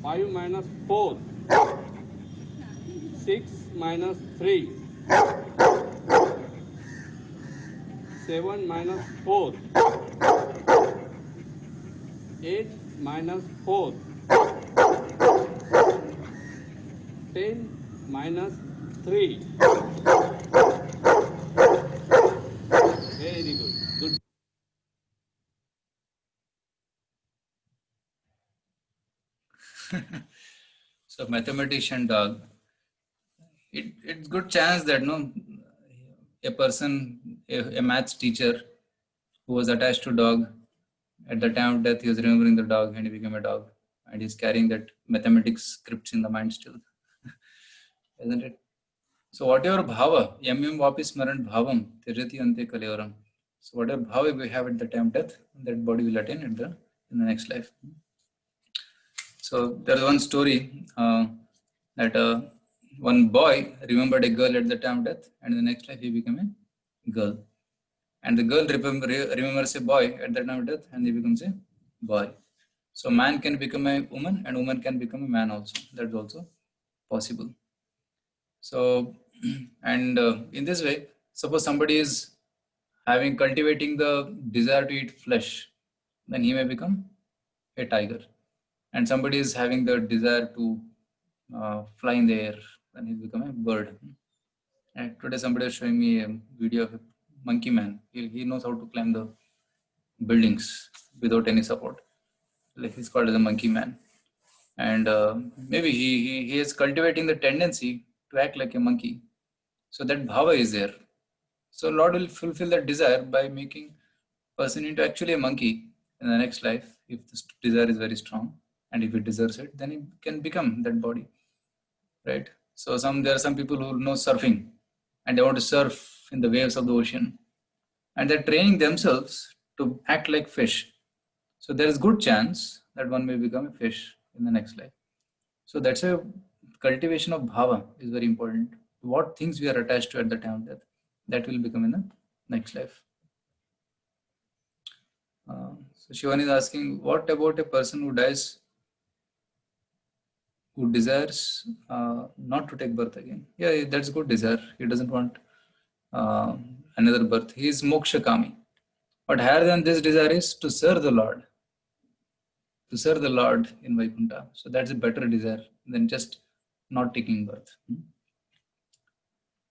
5 minus 4. 6 minus 3. 7 minus 4. 8 minus 4. 10 minus 3. Very good. Good. So mathematician dog. It's good chance that a person, a maths teacher who was attached to dog, at the time of death he was remembering the dog and he became a dog, and he's carrying that mathematics scripts in the mind still. Isn't it? So whatever bhava, yam yam vapi smaran bhavam tirjati ante kalevaram. So whatever bhava we have at the time of death, that body will attain in the next life. So there is one story that one boy remembered a girl at the time of death, and in the next life he became a girl. And the girl remembers a boy at the time of death, and he becomes a boy. So man can become a woman, and woman can become a man also. That's also possible. So, and in this way, suppose somebody is cultivating the desire to eat flesh, then he may become a tiger, and somebody is having the desire to fly in the air, then he'll become a bird. And today somebody was showing me a video of a monkey man. He knows how to climb the buildings without any support. Like he's called as a monkey man. And maybe he is cultivating the tendency to act like a monkey. So that bhava is there. So Lord will fulfill that desire by making person into actually a monkey in the next life, if this desire is very strong, and if it deserves it, then it can become that body, right? So there are some people who know surfing, and they want to surf in the waves of the ocean, and they're training themselves to act like fish. So there is good chance that one may become a fish in the next life. So that's why cultivation of bhava is very important. What things we are attached to at the time of death, that will become in the next life. So Shivani is asking, what about a person who dies, who desires not to take birth again? Yeah, that's good desire. He doesn't want another birth. He is moksha kami. But higher than this desire is to serve the Lord. To serve the Lord in Vaikuntha. So that's a better desire than just not taking birth.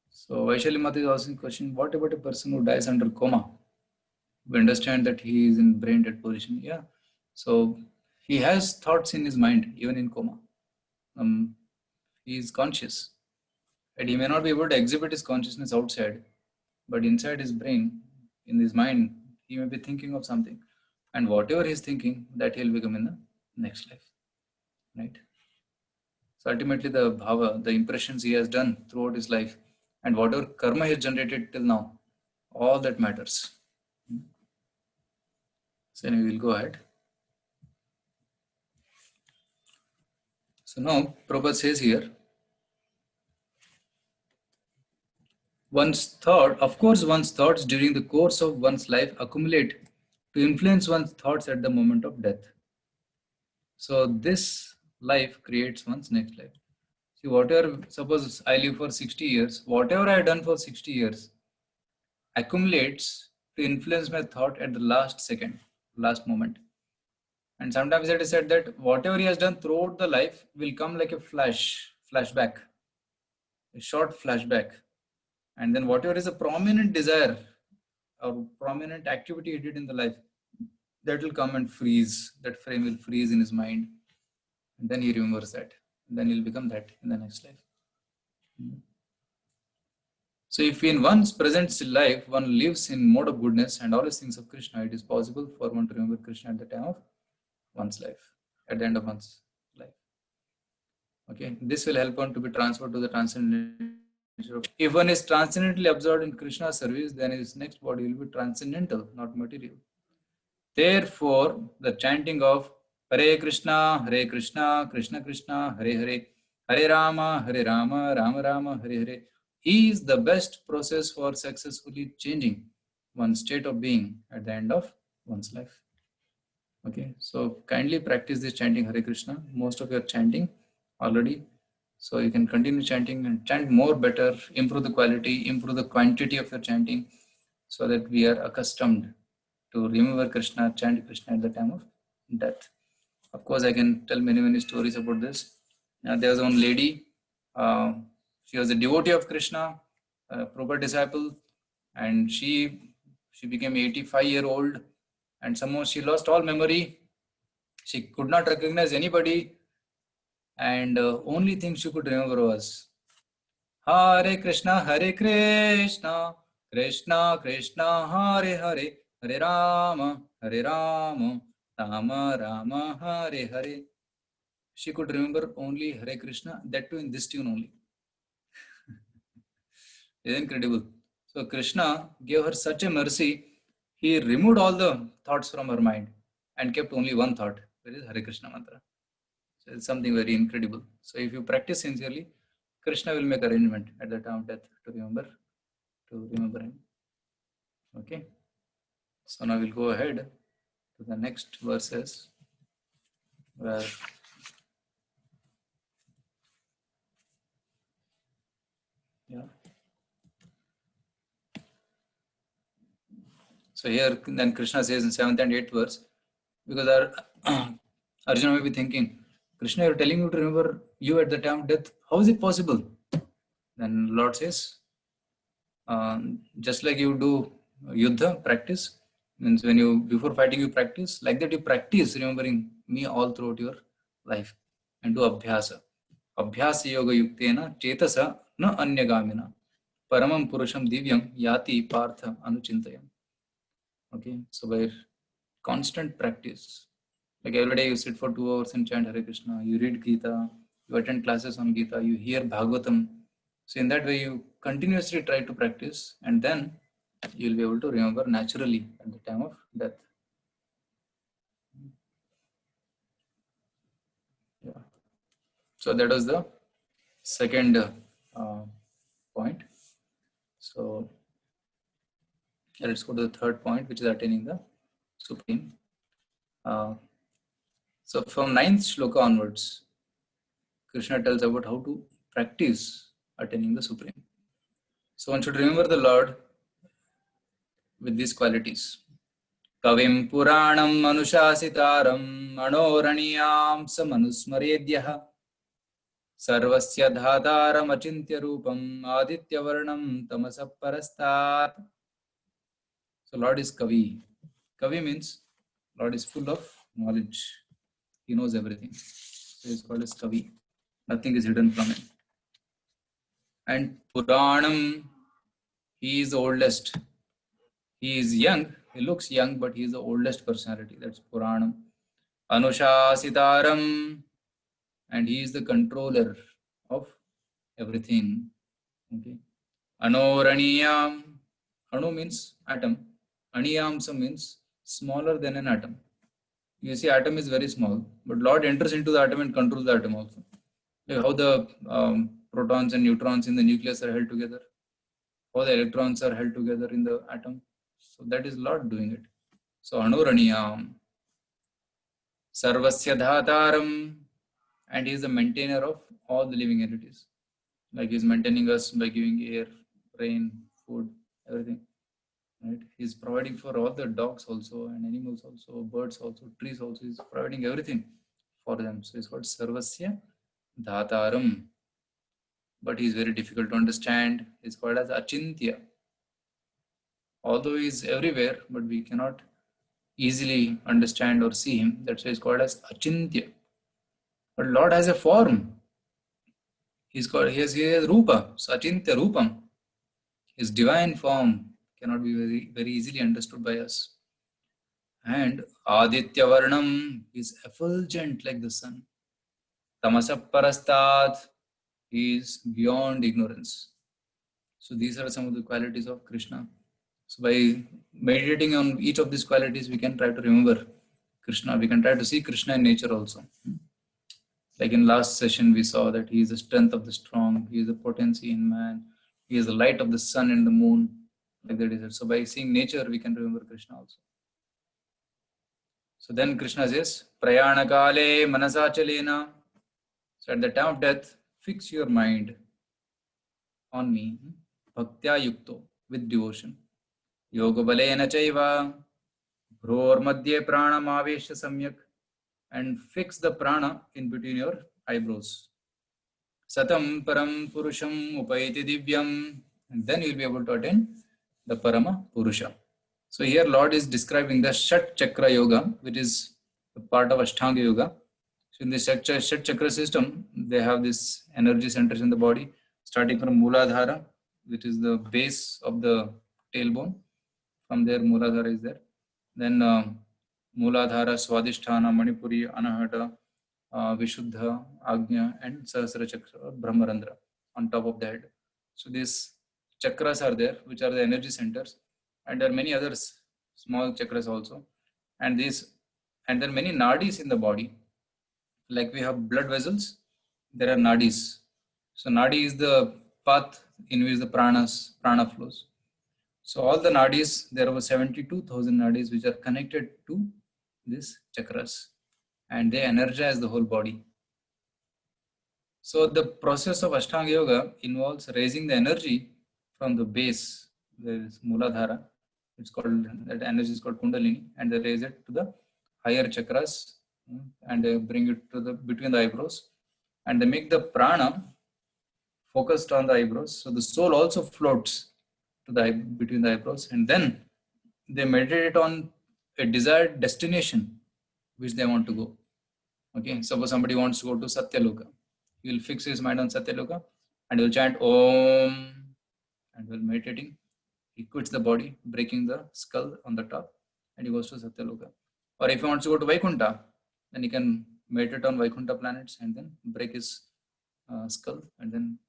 So Vaishali Mata is asking a question, what about a person who dies under coma? We understand that he is in brain dead position. Yeah. So he has thoughts in his mind, even in coma. He is conscious. And he may not be able to exhibit his consciousness outside, but inside his brain, in his mind, he may be thinking of something. And whatever he's thinking, that he'll become in the next life. Right? So ultimately the bhava, the impressions he has done throughout his life, and whatever karma he has generated till now, all that matters. So anyway, we'll go ahead. So now Prabhupada says here, one's thoughts during the course of one's life accumulate to influence one's thoughts at the moment of death. So this life creates one's next life. See, whatever, suppose I live for 60 years, whatever I have done for 60 years accumulates to influence my thought at the last second, last moment. And sometimes it is said that whatever he has done throughout the life will come like a flashback, a short flashback. And then whatever is a prominent desire or prominent activity he did in the life, that will come and freeze. That frame will freeze in his mind. And then he remembers that. And then he'll become that in the next life. So if in one's present life, one lives in mode of goodness and all these things of Krishna, it is possible for one to remember Krishna at the time of one's life, at the end of one's life. Okay, this will help one to be transferred to the transcendental. If one is transcendently absorbed in Krishna's service, then his next body will be transcendental, not material. Therefore, the chanting of Hare Krishna, Krishna Krishna, Hare Hare, Hare Rama, Rama Rama, Hare Hare, is the best process for successfully changing one's state of being at the end of one's life. Okay, so kindly practice this chanting Hare Krishna. Most of you are chanting already. So you can continue chanting and chant more better, improve the quality, improve the quantity of your chanting, so that we are accustomed to remember Krishna, chant Krishna at the time of death. Of course, I can tell many stories about this. There was one lady, she was a devotee of Krishna, a proper disciple, and she became 85-year-old, and somehow she lost all memory. She could not recognize anybody, and only thing she could remember was Hare Krishna, Krishna Krishna, Hare Hare, Hare Rama, Rama Rama, Hare Hare. She could remember only Hare Krishna, that too in this tune only. It's incredible. So Krishna gave her such a mercy, he removed all the thoughts from her mind and kept only one thought, that is Hare Krishna mantra. So it's something very incredible. So if you practice sincerely, Krishna will make arrangement at the time of death to remember him. Okay. So now we'll go ahead to the next verses where So here then Krishna says in 7th and 8th verse, because our Arjuna may be thinking, Krishna, you're telling me to remember you at the time of death. How is it possible? Then Lord says, just like you do yuddha practice, means when you before fighting you practice, like that you practice remembering me all throughout your life and do abhyasa. Abhyasa yoga yuktena chetasa na anyagamina paramam purusham divyam yati partha anuchintayam. Okay, so by constant practice, like every day you sit for 2 hours and chant Hare Krishna, you read Gita, you attend classes on Gita, you hear Bhagavatam. So in that way you continuously try to practice, and then you'll be able to remember naturally at the time of death. Yeah. So that was the second point. So let's go to the third point, which is attaining the Supreme. So from 9th shloka onwards, Krishna tells about how to practice attaining the Supreme. So one should remember the Lord with these qualities. Kavim Puranam Manushasitaram Manoraniyam Samanusmaredyah Sarvasya Dhataram Achintya Rupam Aditya Varnam Tamasa Parastat. So Lord is Kavi. Kavi means Lord is full of knowledge. He knows everything. So he is called as Kavi. Nothing is hidden from him. And Puranam, he is the oldest. He is young. He looks young, but he is the oldest personality. That's Puranam. Anushasitaram, and he is the controller of everything. Okay. Anoraniyam. Anu means atom. Aniyamsa means smaller than an atom. You see, atom is very small, but Lord enters into the atom and controls the atom also. Like how the protons and neutrons in the nucleus are held together, how the electrons are held together in the atom. So that is Lord doing it. So Anuraniyam, Sarvasya Dhataram, and he is the maintainer of all the living entities. Like he is maintaining us by giving air, rain, food, everything. Right? He is providing for all the dogs also, and animals also, birds also, trees also. He is providing everything for them. So it's called Sarvasya Dhataram. But he is very difficult to understand. He is called as Achintya. Although he is everywhere, but we cannot easily understand or see him. That's why he is called as Achintya. But Lord has a form. He has Rupa. So Achintya Rupam. His divine form cannot be very, very easily understood by us. And Aditya Varnam is effulgent like the sun. Tamasa Parastat, he is beyond ignorance. So these are some of the qualities of Krishna. So by meditating on each of these qualities, we can try to remember Krishna. We can try to see Krishna in nature also. Like in last session, we saw that he is the strength of the strong. He is the potency in man. He is the light of the sun and the moon. Like that is it. So by seeing nature, we can remember Krishna also. So then Krishna says, Prayana kale manasachalena. So at the time of death, fix your mind on me. Bhaktya yukto, with devotion. Yoga balena chaiva. Bhror madhye prana avesha samyak. And fix the prana in between your eyebrows. Satam param purusham upayati divyam. And then you will be able to attain the Parama Purusha. So here Lord is describing the Shat Chakra Yoga, which is a part of Ashtanga Yoga. So in the Shat Chakra system, they have these energy centers in the body, starting from Mooladhara, which is the base of the tailbone. From there, Mooladhara is there. Then Mooladhara, Swadhisthana, Manipuri, Anahata, Vishuddha, Agnya, and Sahasra Chakra, Brahmarandra on top of the head. So these chakras are there, which are the energy centers, and there are many others, small chakras also. And there are many nadis in the body. Like we have blood vessels, there are nadis. So nadi is the path in which the prana flows. So all the nadis, there are 72,000 nadis which are connected to these chakras, and they energize the whole body. So the process of Ashtanga Yoga involves raising the energy from the base. There is Mooladhara. It's called, that energy is called Kundalini, and they raise it to the higher chakras and they bring it to the between the eyebrows, and they make the prana focused on the eyebrows. So the soul also floats to the between the eyebrows, and then they meditate on a desired destination which they want to go. Okay, suppose somebody wants to go to Satyaloka. He will fix his mind on Satyaloka and he will chant Om, and while meditating, he quits the body, breaking the skull on the top, and he goes to Satyaloka. Or if he wants to go to Vaikunta, then he can meditate on Vaikunta planets and then break his skull and then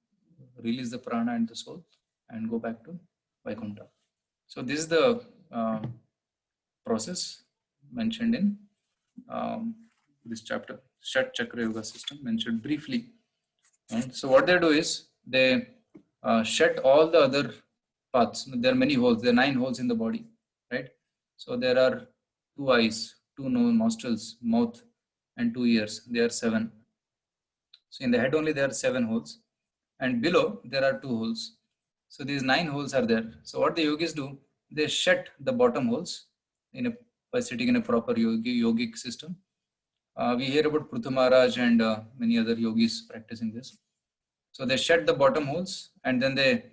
release the prana and the soul and go back to Vaikunta. So this is the process mentioned in this chapter, Shat Chakra Yoga system, mentioned briefly. And so what they do is they shut all the other paths. There are many holes. There are 9 holes in the body, right? So there are 2 eyes, 2 nostrils, mouth, and 2 ears. There are 7. So in the head only there are 7 holes, and below there are 2 holes. So these 9 holes are there. So what the yogis do, they shut the bottom holes by sitting in a proper yogic system. We hear about Prithu Maharaj and many other yogis practicing this. So they shut the bottom holes and then they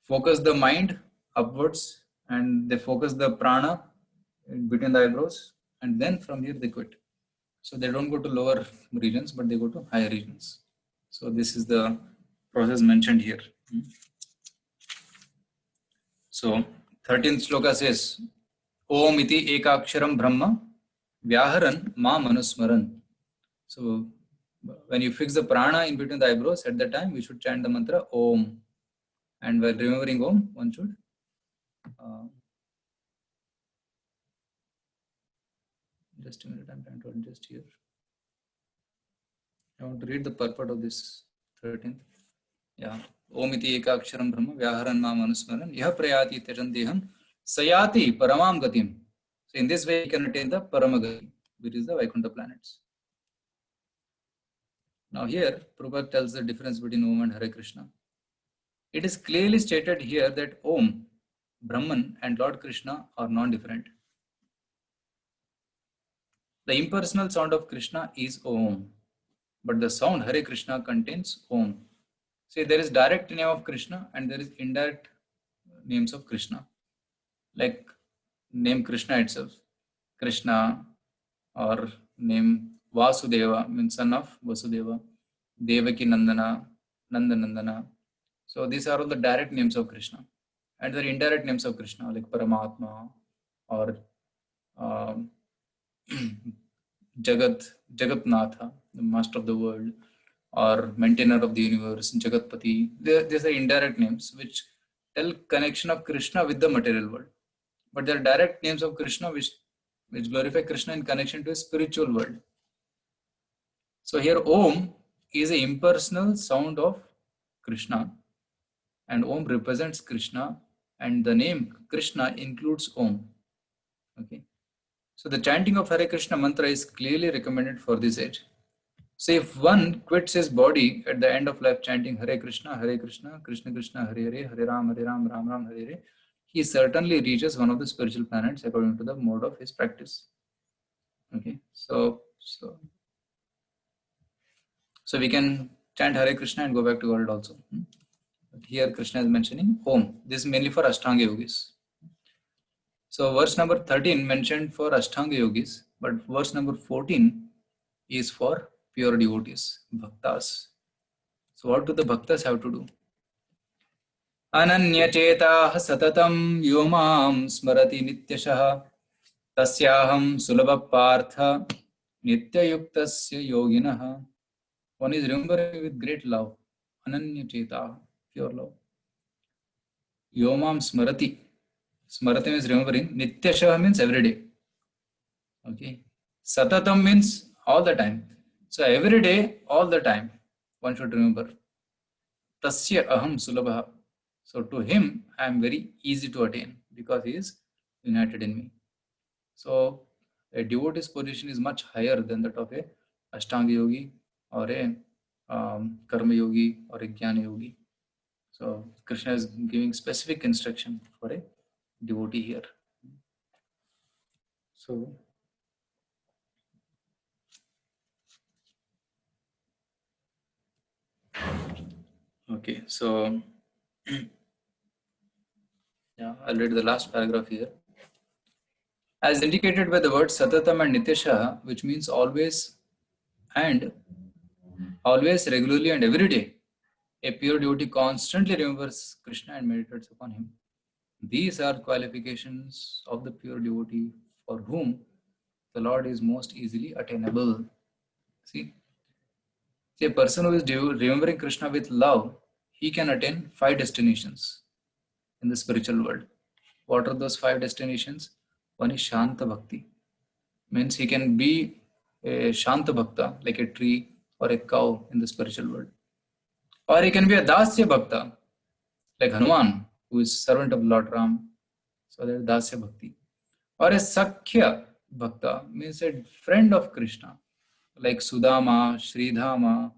focus the mind upwards and they focus the prana between the eyebrows, and then from here they quit. So they don't go to lower regions, but they go to higher regions. So this is the process mentioned here. So 13th shloka says, Om iti ekaksharam brahma vyaharan ma manusmaran. So when you fix the prana in between the eyebrows, at that time we should chant the mantra Om. And while remembering Om, one should just a minute, I'm trying to adjust here. I want to read the purport of this 13th. Yeah. Om iti ekaksharam brahma vyaharan ma manusmaran yah prayati tajandeham sayati paramam gatim. So in this way you can attain the paramagati, which is the Vaikuntha planets. Now here, Prabhupada tells the difference between Om and Hare Krishna. It is clearly stated here that Om, Brahman and Lord Krishna are non-different. The impersonal sound of Krishna is Om, but the sound Hare Krishna contains Om. See, there is direct name of Krishna and there is indirect names of Krishna. Like name Krishna itself, Krishna, or name Vasudeva, means son of Vasudeva, Devaki Nandana, Nandanandana. So these are all the direct names of Krishna. And there are indirect names of Krishna, like Paramatma or Jagatnatha, the master of the world, or maintainer of the universe, Jagatpati. These are indirect names which tell connection of Krishna with the material world. But there are direct names of Krishna which glorify Krishna in connection to a spiritual world. So here Om is an impersonal sound of Krishna, and Om represents Krishna, and the name Krishna includes Om. Okay. So the chanting of Hare Krishna mantra is clearly recommended for this age. So if one quits his body at the end of life chanting Hare Krishna, Krishna Krishna, Hare Hare, Hare Ram, Ram Ram, Hare Hare, he certainly reaches one of the spiritual planets according to the mode of his practice. Okay, so we can chant Hare Krishna and go back to world also. But here Krishna is mentioning Om. This is mainly for Ashtanga yogis. So verse number 13 mentioned for Ashtanga yogis, but verse number 14 is for pure devotees, bhaktas. So what do the bhaktas have to do? Ananyachetah satatam yomam smarati nityashah tasyaham sulabha partha nityayuktasya yoginah. One is remembering with great love. Ananyachetah, pure love. Yomam smarati. Smarati means remembering. Nityashah means every day. Okay. Satatam means all the time. So every day, all the time, one should remember. Tasya aham sulabha. So to him, I am very easy to attain because he is united in me. So a devotee's position is much higher than that of a Ashtanga yogi or a Karma yogi or a Jnana yogi. So Krishna is giving specific instruction for a devotee here. So Okay, so yeah, I'll read the last paragraph here. As indicated by the words Satatam and Nityasha, which means always and always, regularly, and every day, a pure devotee constantly remembers Krishna and meditates upon him. These are qualifications of the pure devotee for whom the Lord is most easily attainable. See, a person who is remembering Krishna with love, he can attain 5 destinations in the spiritual world. What are those 5 destinations? One is Shanta Bhakti. Means he can be a Shanta Bhakta, like a tree or a cow in the spiritual world. Or he can be a Dasya Bhakta, like Hanuman, who is servant of Lord Ram. So that is Dasya Bhakti. Or a Sakhya Bhakta, means a friend of Krishna, like Sudama, Sridhama,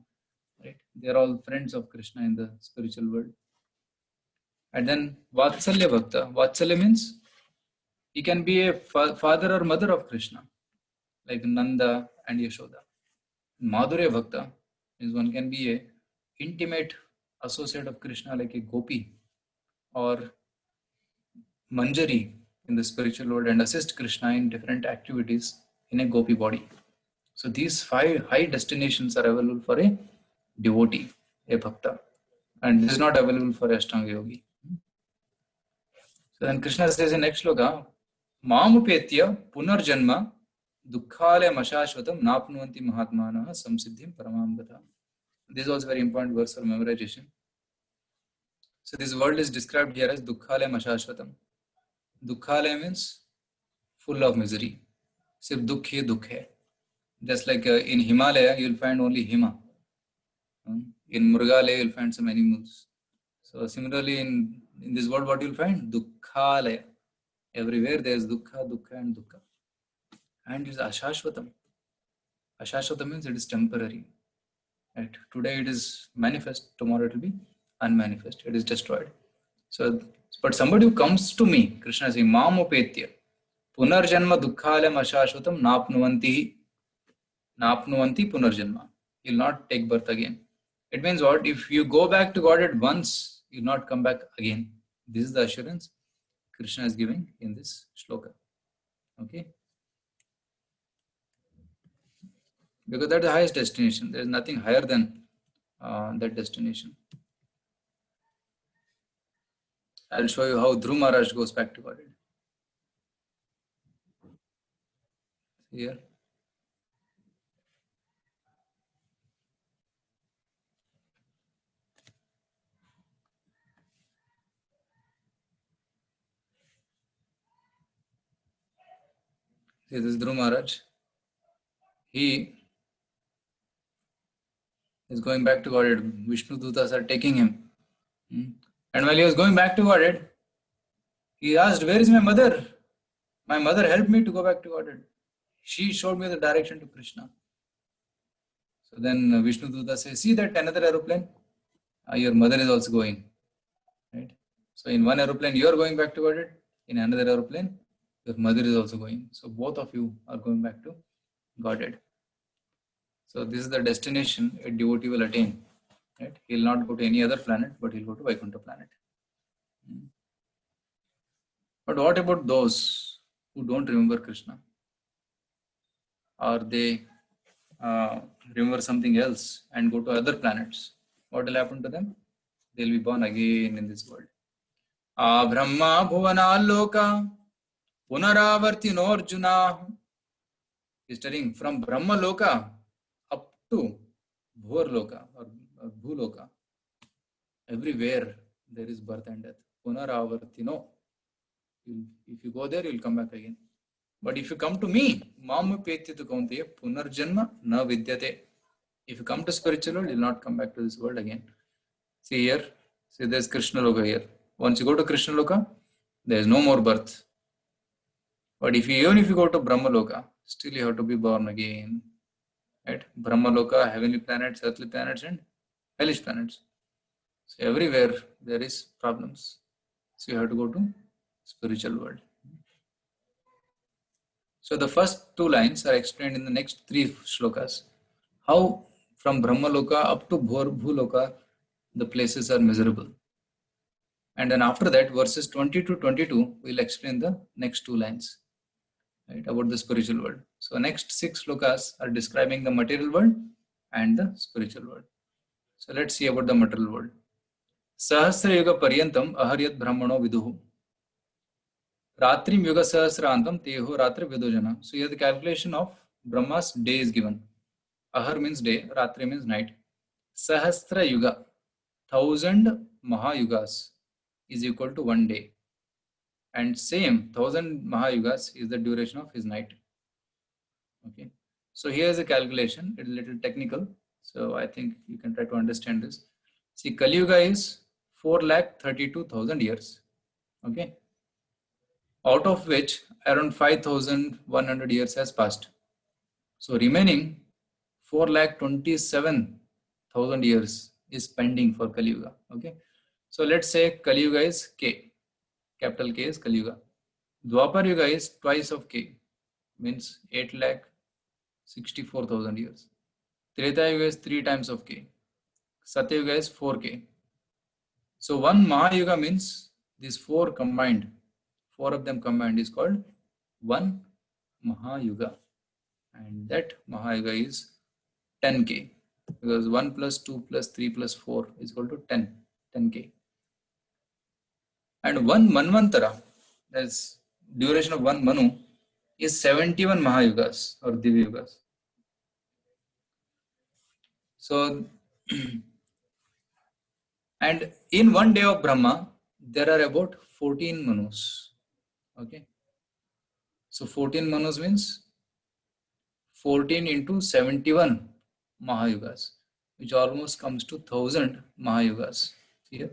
right? They are all friends of Krishna in the spiritual world. And then Vatsalya Bhakta. Vatsalya means he can be a father or mother of Krishna, like Nanda and Yashoda. Madhurya Bhakta means one can be a intimate associate of Krishna, like a gopi or Manjari in the spiritual world, and assist Krishna in different activities in a gopi body. So these 5 high destinations are available for a devotee, a bhakta, and this is not available for Ashtanga yogi. So then Krishna says in next shloka, Mamupetya punarjanma dukkhale mashashvatam napnuvanti mahatmana samsiddhim paramamgata. This is also very important verse for memorization. So this world is described here as dukkhale mashashvatam. Dukkhale means full of misery. Sirf dukh hi dukh hai. Just like in Himalaya, you will find only Hima. In Murgalaya, you will find some animals. So similarly, in this world, what you will find? Dukkhalaya. Everywhere there is dukkha, dukkha and dukkha. And it is ashashvatam. Ashashvatam means it is temporary. Right? Today it is manifest, tomorrow it will be unmanifest. It is destroyed. So, but somebody who comes to me, Krishna is saying, Mamupetya, punarjanma dukkhalem ashashvatam napnuvanti punarjanma. He will not take birth again. It means what? If you go back to Godhead once, you will not come back again. This is the assurance Krishna is giving in this shloka. Okay? Because that is the highest destination. There is nothing higher than that destination. I will show you how Dhruv Maharaj goes back to Godhead. Here. See, this is Dhruv Maharaj. He is going back to Godhead. Vishnu Dutas are taking him. And while he was going back to Godhead, he asked, where is my mother? My mother helped me to go back to Godhead. She showed me the direction to Krishna. So then Vishnu Duta says, see that another aeroplane? Your mother is also going. Right? So in one aeroplane, you are going back to Godhead. In another aeroplane, your mother is also going. So both of you are going back to Godhead. So this is the destination a devotee will attain. Right? He will not go to any other planet, but he will go to Vaikuntha planet. But what about those who don't remember Krishna? Or they remember something else and go to other planets? What will happen to them? They will be born again in this world. Brahma bhuvana loka punaravartino arjuna. He is telling from Brahma loka up to Bhur loka or Bhuloka. Everywhere there is birth and death. Punaravartino. If you go there, you will come back again. But if you come to me, Mamupetya tu kaunteya punarjanma na vidyate. If you come to spiritual world, you will not come back to this world again. See here, see there is Krishna Loka here. Once you go to Krishna Loka, there is no more birth. But even if you go to Brahma Loka, still you have to be born again. Right? Brahma Loka, heavenly planets, earthly planets and hellish planets. So everywhere there is problems. So you have to go to spiritual world. So the first 2 lines are explained in the next 3 shlokas. How from Brahma Loka up to Bhuloka, the places are miserable. And then after that, verses 20 to 22, we'll explain the next two lines, right, about the spiritual world. So next 6 slokas are describing the material world and the spiritual world. So let's see about the material world. Sahasra yuga paryantam aharyat brahmano viduhu. Ratrim yuga sahasrantam teho ratri vidujana. So here the calculation of Brahma's day is given. Ahar means day, ratri means night. Sahasra yuga, 1000 mahayugas is equal to 1 day. And same 1000 mahayugas is the duration of his night. Okay. So here is a calculation. It's a little technical. So I think you can try to understand this. See, Kali Yuga is 4,32,000 years. Okay. Out of which around 5,100 years has passed. So remaining 4,27,000 years is pending for Kali Yuga. Okay. So let's say Kali Yuga is K. Capital K is Kali Yuga. Dwapar Yuga is twice of K. Means 8,64,000 years. Treta Yuga is 3 times of K. Satya Yuga is 4K. So one Mahayuga means these 4 combined. 4 of them combined is called one Mahayuga. And that Mahayuga is 10K. Because 1 plus 2 plus 3 plus 4 is equal to 10K. And one Manvantara, that's duration of one Manu, is 71 Mahayugas or Divyugas. So, and in one day of Brahma, there are about 14 Manus. Okay. So 14 Manus means 14 into 71 Mahayugas, which almost comes to 1000 Mahayugas. See here?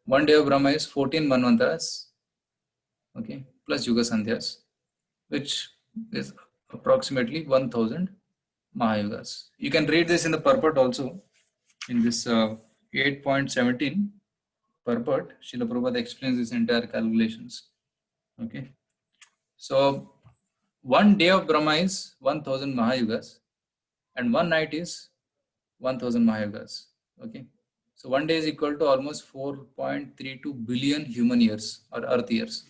One day of Brahma is 14 Manvantaras, okay, plus Yuga Sandhyas, which is approximately 1000 Mahayugas. You can read this in the purport also. In this 8.17 purport, Srila Prabhupada explains this entire calculations. Okay. So one day of Brahma is 1000 Mahayugas and one night is 1000 Mahayugas. Okay. So one day is equal to almost 4.32 billion human years or earth years.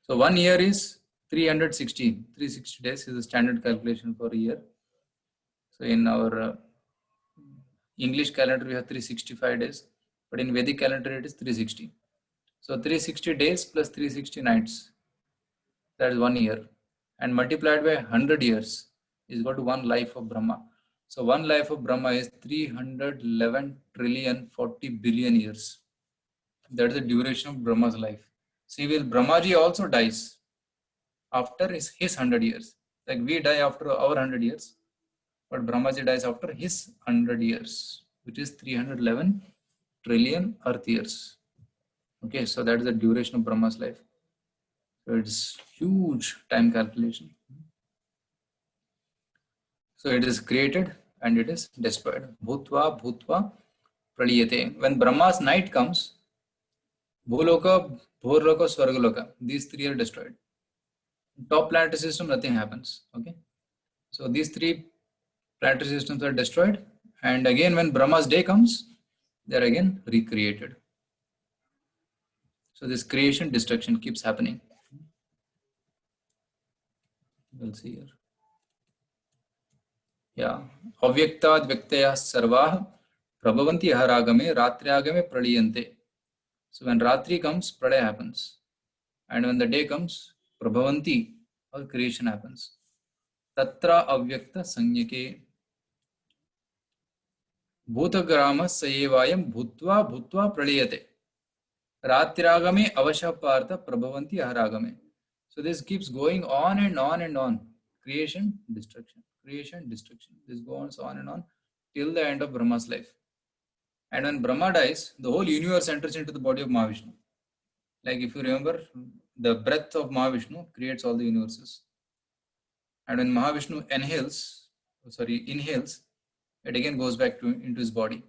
So 1 year is 360 days is the standard calculation for a year. So in our English calendar we have 365 days, but in Vedic calendar it is 360. So 360 days plus 360 nights, that is 1 year, and multiplied by 100 years is equal to one life of Brahma. So one life of Brahma is 311 trillion 40 billion years. That is the duration of Brahma's life. See, will Brahmaji also dies after his 100 years. Like we die after our 100 years, but Brahmaji dies after his 100 years, which is 311 trillion earth years. Okay, so that is the duration of Brahma's life. So it's huge time calculation. So it is created and it is destroyed. Bhutva, Bhutva, Praliyate. When Brahma's night comes, Bhuloka, Bhurloka, Swargaloka, these 3 are destroyed. Top planetary system, nothing happens. Okay. So these 3 planetary systems are destroyed. And again, when Brahma's day comes, they are again recreated. So this creation, destruction keeps happening. We'll see here. Yeah. Avyaktad Vyaktaya Sarvah Prabhavanti Haragame Ratriagame Praliyante. So when Ratri comes, Pralaya happens. And when the day comes, Prabhavanti or creation happens. Tatra Avyakta Sanyake Bhutagrama Sayevayam Bhutva Bhutva Praliyate. Ratragame Avashapartha Prabhavanti Haragame. So this keeps going on and on and on. Creation, destruction. Creation, destruction. This goes on and on till the end of Brahma's life. And when Brahma dies, the whole universe enters into the body of Mahavishnu. Like if you remember, the breath of Mahavishnu creates all the universes. And when Mahavishnu inhales, it again goes back into his body.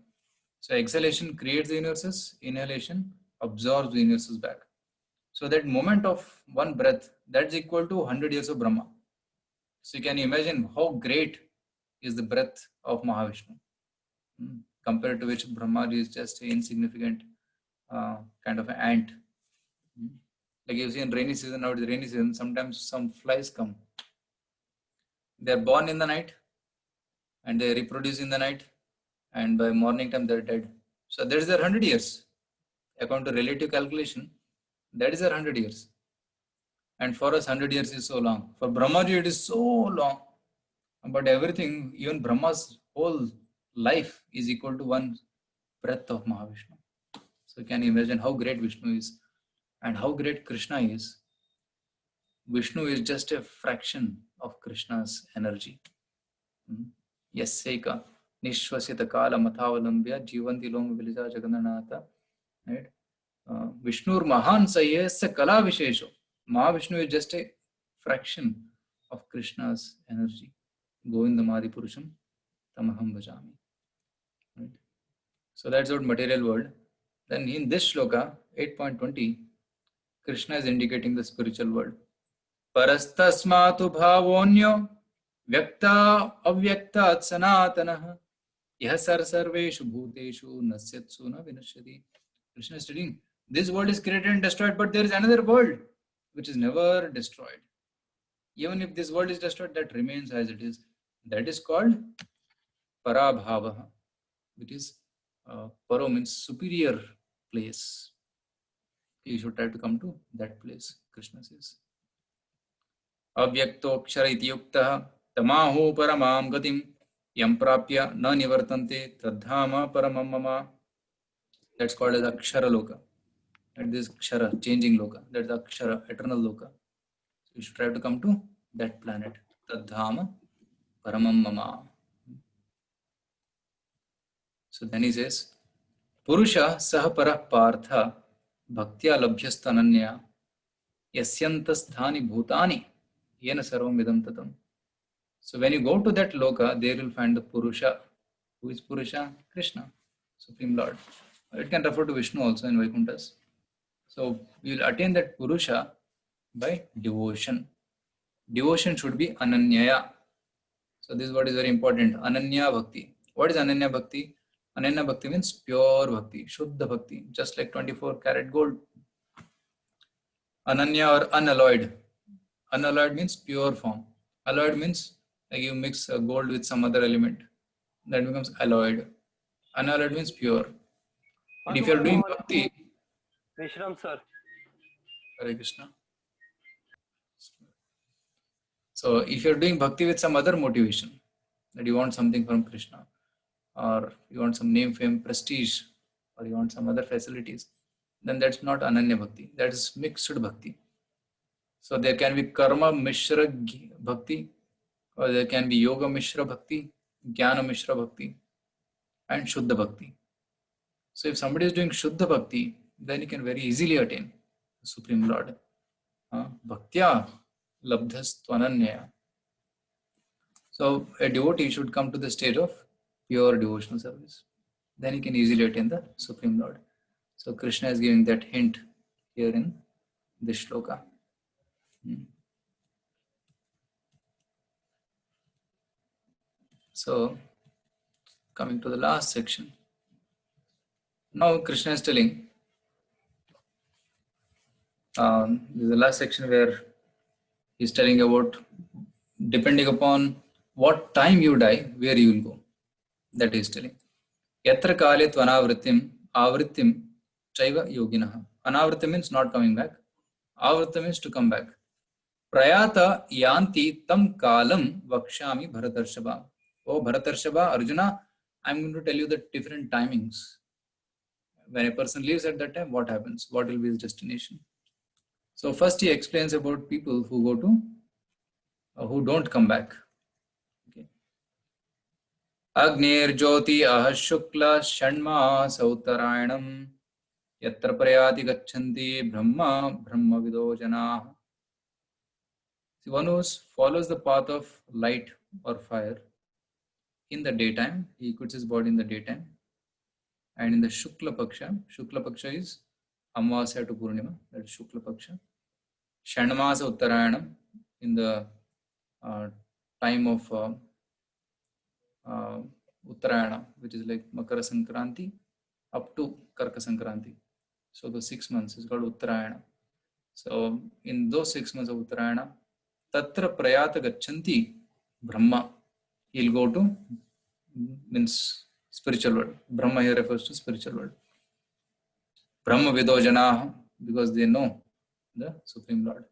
So exhalation creates the universes, inhalation absorbs the universes back. So that moment of one breath, that's equal to 100 years of Brahma. So you can imagine how great is the breath of Mahavishnu. compared to which Brahma is just an insignificant kind of an ant. Like you see in rainy season, now it's rainy season, sometimes some flies come. They're born in the night and they reproduce in the night, and by morning time they're dead. So that is their 100 years. According to relative calculation, that is their 100 years. And for us, 100 years is so long. For Brahmaji, it is so long. But everything, even Brahma's whole life is equal to one breath of Mahavishnu. So can you imagine how great Vishnu is and how great Krishna is? Vishnu is just a fraction of Krishna's energy. Yasseka nishvasita kala mathavalambya jivanti loma vilija jagananatha. Right? Vishnur mahan sayesya kala vishesho. Mahavishnu is just a fraction of Krishna's energy. Govindamadi Purusham Tamaham Bhajami. Right? So that's what material world. Then in this shloka, 8.20, Krishna is indicating the spiritual world. Parastasmatu bhavonyo vyakta avyaktat sanatanaha yahasar sarveshu bhuteshu nasyatsu na vinashyati. Krishna is telling, this world is created and destroyed, but there is another world which is never destroyed. Even if this world is destroyed, that remains as it is. That is called Parabhava, which is Paro means superior place. You should try to come to that place, Krishna says. Avyakto iti yuktaha tamaho paramam gatim yam prapya na nivartante tadhama paramam mama. That's called as Akshara Loka. That is Kshara, changing Loka. That's Akshara, eternal Loka. So you should try to come to that planet. Tadhama paramam mama. So then he says, Purusha saha parah partha bhaktya labhyastananya yasyantasthani bhutani yena sarvam vidam tatam. So when you go to that loka, there you'll find the Purusha. Who is Purusha? Krishna, Supreme Lord. It can refer to Vishnu also in Vaikunthas. So we will attain that Purusha by devotion. Devotion should be ananyaya. So this is what is very important. Ananya Bhakti. What is Ananya Bhakti? Ananya Bhakti means pure Bhakti, Shuddha Bhakti, just like 24 karat gold. Ananya or unalloyed. Unalloyed means pure form. Alloyed means like you mix gold with some other element. That becomes alloyed. Unalloyed means pure. And if you are doing Bhakti, Vishram sir. Hare Krishna. So if you are doing Bhakti with some other motivation, that you want something from Krishna, or you want some name, fame, prestige, or you want some other facilities, then that's not Ananya Bhakti. That is mixed Bhakti. So there can be Karma Mishra Bhakti, or there can be Yoga Mishra Bhakti, Jnana Mishra Bhakti, and Shuddha Bhakti. So if somebody is doing Shuddha Bhakti, then he can very easily attain the Supreme Lord. Bhaktya labdhastvananya. So a devotee should come to the stage of pure devotional service. Then he can easily attain the Supreme Lord. So Krishna is giving that hint here in this shloka. So coming to the last section. Now Krishna is telling, this is the last section where he's telling about depending upon what time you die, where you will go. That is telling. Yatra kale tvanavritim avritim chaiva yoginaha. Anavritim means not coming back. Avritim means to come back. Prayata yanti tam kalam vakshami Bharatarshaba. Oh Bharatarshaba, Arjuna, I'm going to tell you the different timings. When a person lives at that time, what happens? What will be his destination? So first he explains about people who go to, who don't come back. Okay. Agnir Jyoti Ahashukla Shanma Sautarayanam Yatra Prayati Gachanti Brahma Brahma Vido Jana. See, one who follows the path of light or fire in the daytime, he quits his body in the daytime. And in the Shukla Paksha is Amvasya to Purnima, that is Shukla Paksha. Shanmasa Uttarayanam, in the time of Uttarayana, which is like Makara Sankranti up to Karka Sankranti. So the 6 months is called Uttarayana. So in those 6 months of Uttarayana, Tatra Prayata Gachanti Brahma. He'll go to, means spiritual world. Brahma here refers to spiritual world. Brahma Vido Janaha, because they know the Supreme Lord.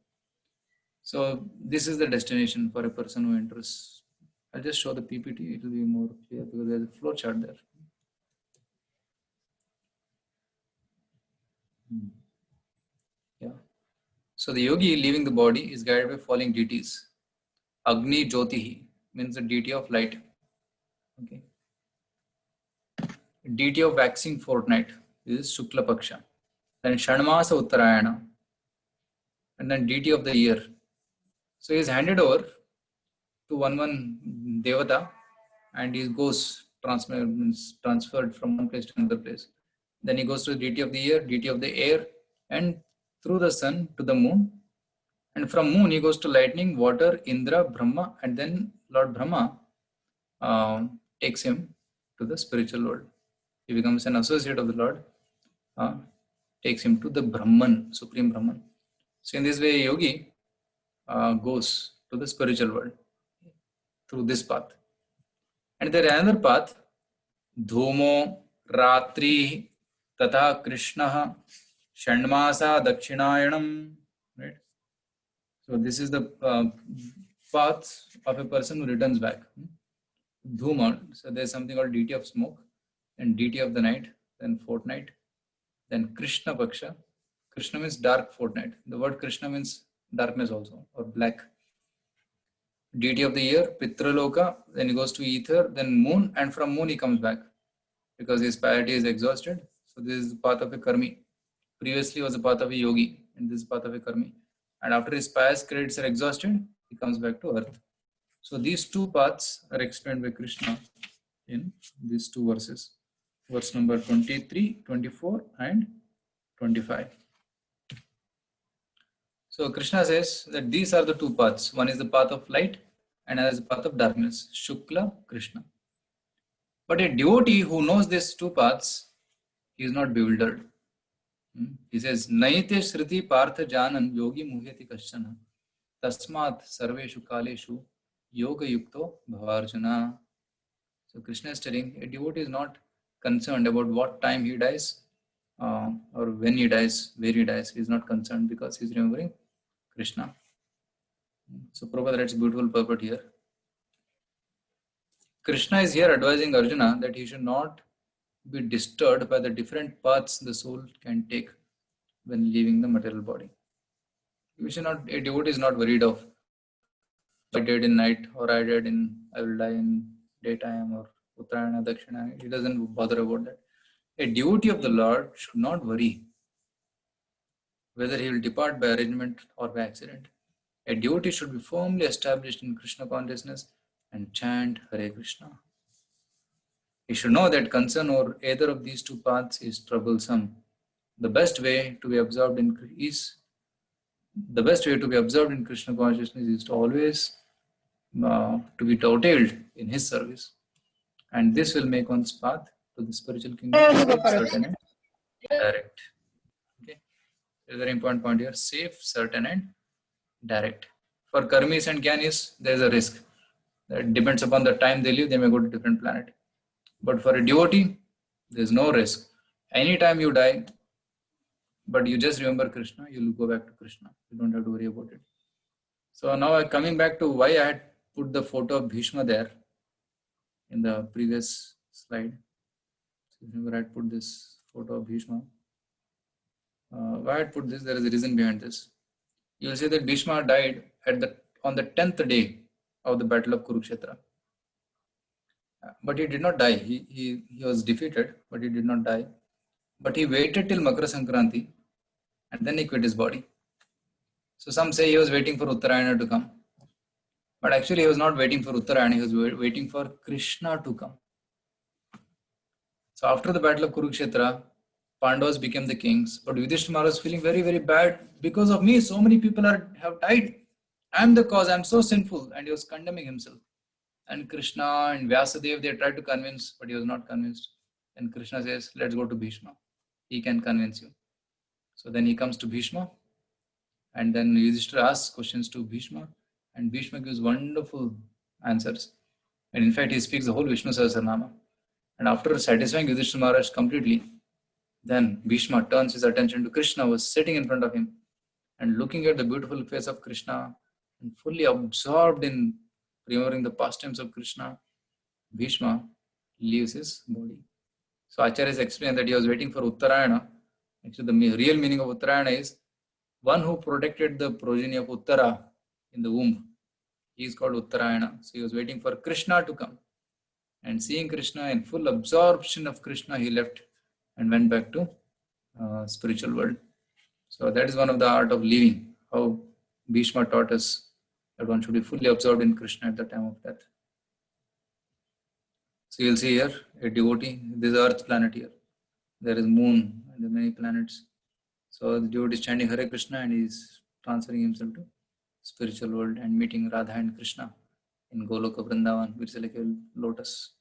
So this is the destination for a person who enters. I'll just show the PPT, it will be more clear because there's a flow chart there. Yeah. So the yogi leaving the body is guided by following deities. Agni Jyotihi means the deity of light. Okay. Deity of waxing fortnight is Shukla Paksha. Then Shanmasa Uttarayana. And then deity of the year. So he is handed over to one Devata and he goes transferred from one place to another place. Then he goes to the deity of the year, deity of the air, and through the sun to the moon. And from moon he goes to lightning, water, Indra, Brahma, and then Lord Brahma takes him to the spiritual world. He becomes an associate of the Lord, takes him to the Brahman, Supreme Brahman. So in this way, yogi goes to the spiritual world through this path. And there is another path, Dhomo, Ratri, Tata Krishna, Shandmasa, Dakshinayanam. Right? So this is the path of a person who returns back. Dhuma, so there is something called deity of smoke, and deity of the night, then fortnight, then Krishna Paksha. Krishna means dark fortnight. The word Krishna means darkness also, or black. Deity of the year, Pitraloka, then he goes to ether, then moon, and from moon he comes back because his piety is exhausted. So this is the path of a karmi. Previously was the path of a yogi, and this is the path of a karmi. And after his pious credits are exhausted, he comes back to earth. So these two paths are explained by Krishna in these two verses. Verse number 23, 24, and 25. So Krishna says that these are the two paths. One is the path of light and another is the path of darkness. Shukla, Krishna. But a devotee who knows these two paths, he is not bewildered. He says, Naite Shriti Partha Janan Yogi Muhyati Kashchana Tasmat Sarveshu Kaleshu Yoga Yukto Bhavarjana. So Krishna is telling a devotee is not concerned about what time he dies or when he dies, where he dies. He is not concerned because he is remembering Krishna. So Prabhupada writes a beautiful purport here. Krishna is here advising Arjuna that he should not be disturbed by the different paths the soul can take when leaving the material body. We should not, a devotee is not worried of I died in night or I will die in daytime or Uttarayana, Dakshina. He doesn't bother about that. A devotee of the Lord should not worry whether he will depart by arrangement or by accident. A devotee should be firmly established in Krishna consciousness and chant Hare Krishna. He should know that concern over either of these two paths is troublesome. The best way to be absorbed in Krishna consciousness is to always to be totaled in his service, and this will make one's path to the spiritual kingdom safe, certain, and direct. Okay, a very important point here: safe, certain, and direct. For karmis and jnanis, there is a risk. That depends upon the time they live; they may go to a different planet. But for a devotee, there is no risk. Anytime you die, but you just remember Krishna, you will go back to Krishna. You don't have to worry about it. So now coming back to why I had put the photo of Bhishma there in the previous slide. So remember I had put this photo of Bhishma. Why I had put this, there is a reason behind this. You will see that Bhishma died on the 10th day of the battle of Kurukshetra. But he did not die. He was defeated, but he did not die. But he waited till Makara Sankranti and then he quit his body. So some say he was waiting for Uttarayana to come. But actually he was not waiting for Uttarayana, he was waiting for Krishna to come. So after the battle of Kurukshetra, Pandavas became the kings. But Yudhishthira was feeling very, very bad. Because of me, so many people have died. I am the cause, I am so sinful. And he was condemning himself. And Krishna and Vyasadeva, they tried to convince, but he was not convinced. And Krishna says, let's go to Bhishma. He can convince you. So then he comes to Bhishma, and then Yudhishthira asks questions to Bhishma, and Bhishma gives wonderful answers. And in fact, he speaks the whole Vishnu Sahasranama. And after satisfying Yudhishthira Maharaj completely, then Bhishma turns his attention to Krishna, who was sitting in front of him, and looking at the beautiful face of Krishna, and fully absorbed in remembering the pastimes of Krishna, Bhishma leaves his body. So Acharyas explained that he was waiting for Uttarayana. Actually, the real meaning of Uttarayana is one who protected the progeny of Uttara in the womb. He is called Uttarayana. So he was waiting for Krishna to come. And seeing Krishna in full absorption of Krishna, he left and went back to spiritual world. So that is one of the art of living, how Bhishma taught us that one should be fully absorbed in Krishna at the time of death. So you'll see here a devotee, this is Earth planet here. There is moon and there are many planets. So the devotee is chanting Hare Krishna and he is transferring himself to spiritual world and meeting Radha and Krishna in Goloka Vrindavan, which is like a lotus.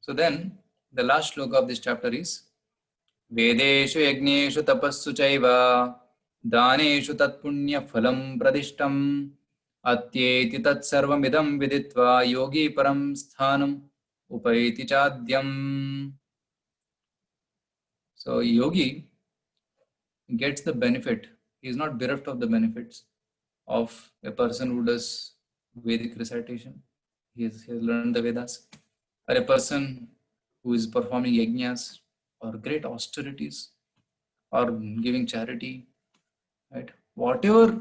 So then the last shloka of this chapter is Vedeshu yajneshu tapassu chaiva daneshu tat punya phalam pradishtam atyeti tat sarvam idam viditva yogi param sthanam upaiti chadyam. So yogi gets the benefit. He is not bereft of the benefits of a person who does Vedic recitation. He has learned the Vedas. Or a person who is performing yajnas or great austerities or giving charity, right? Whatever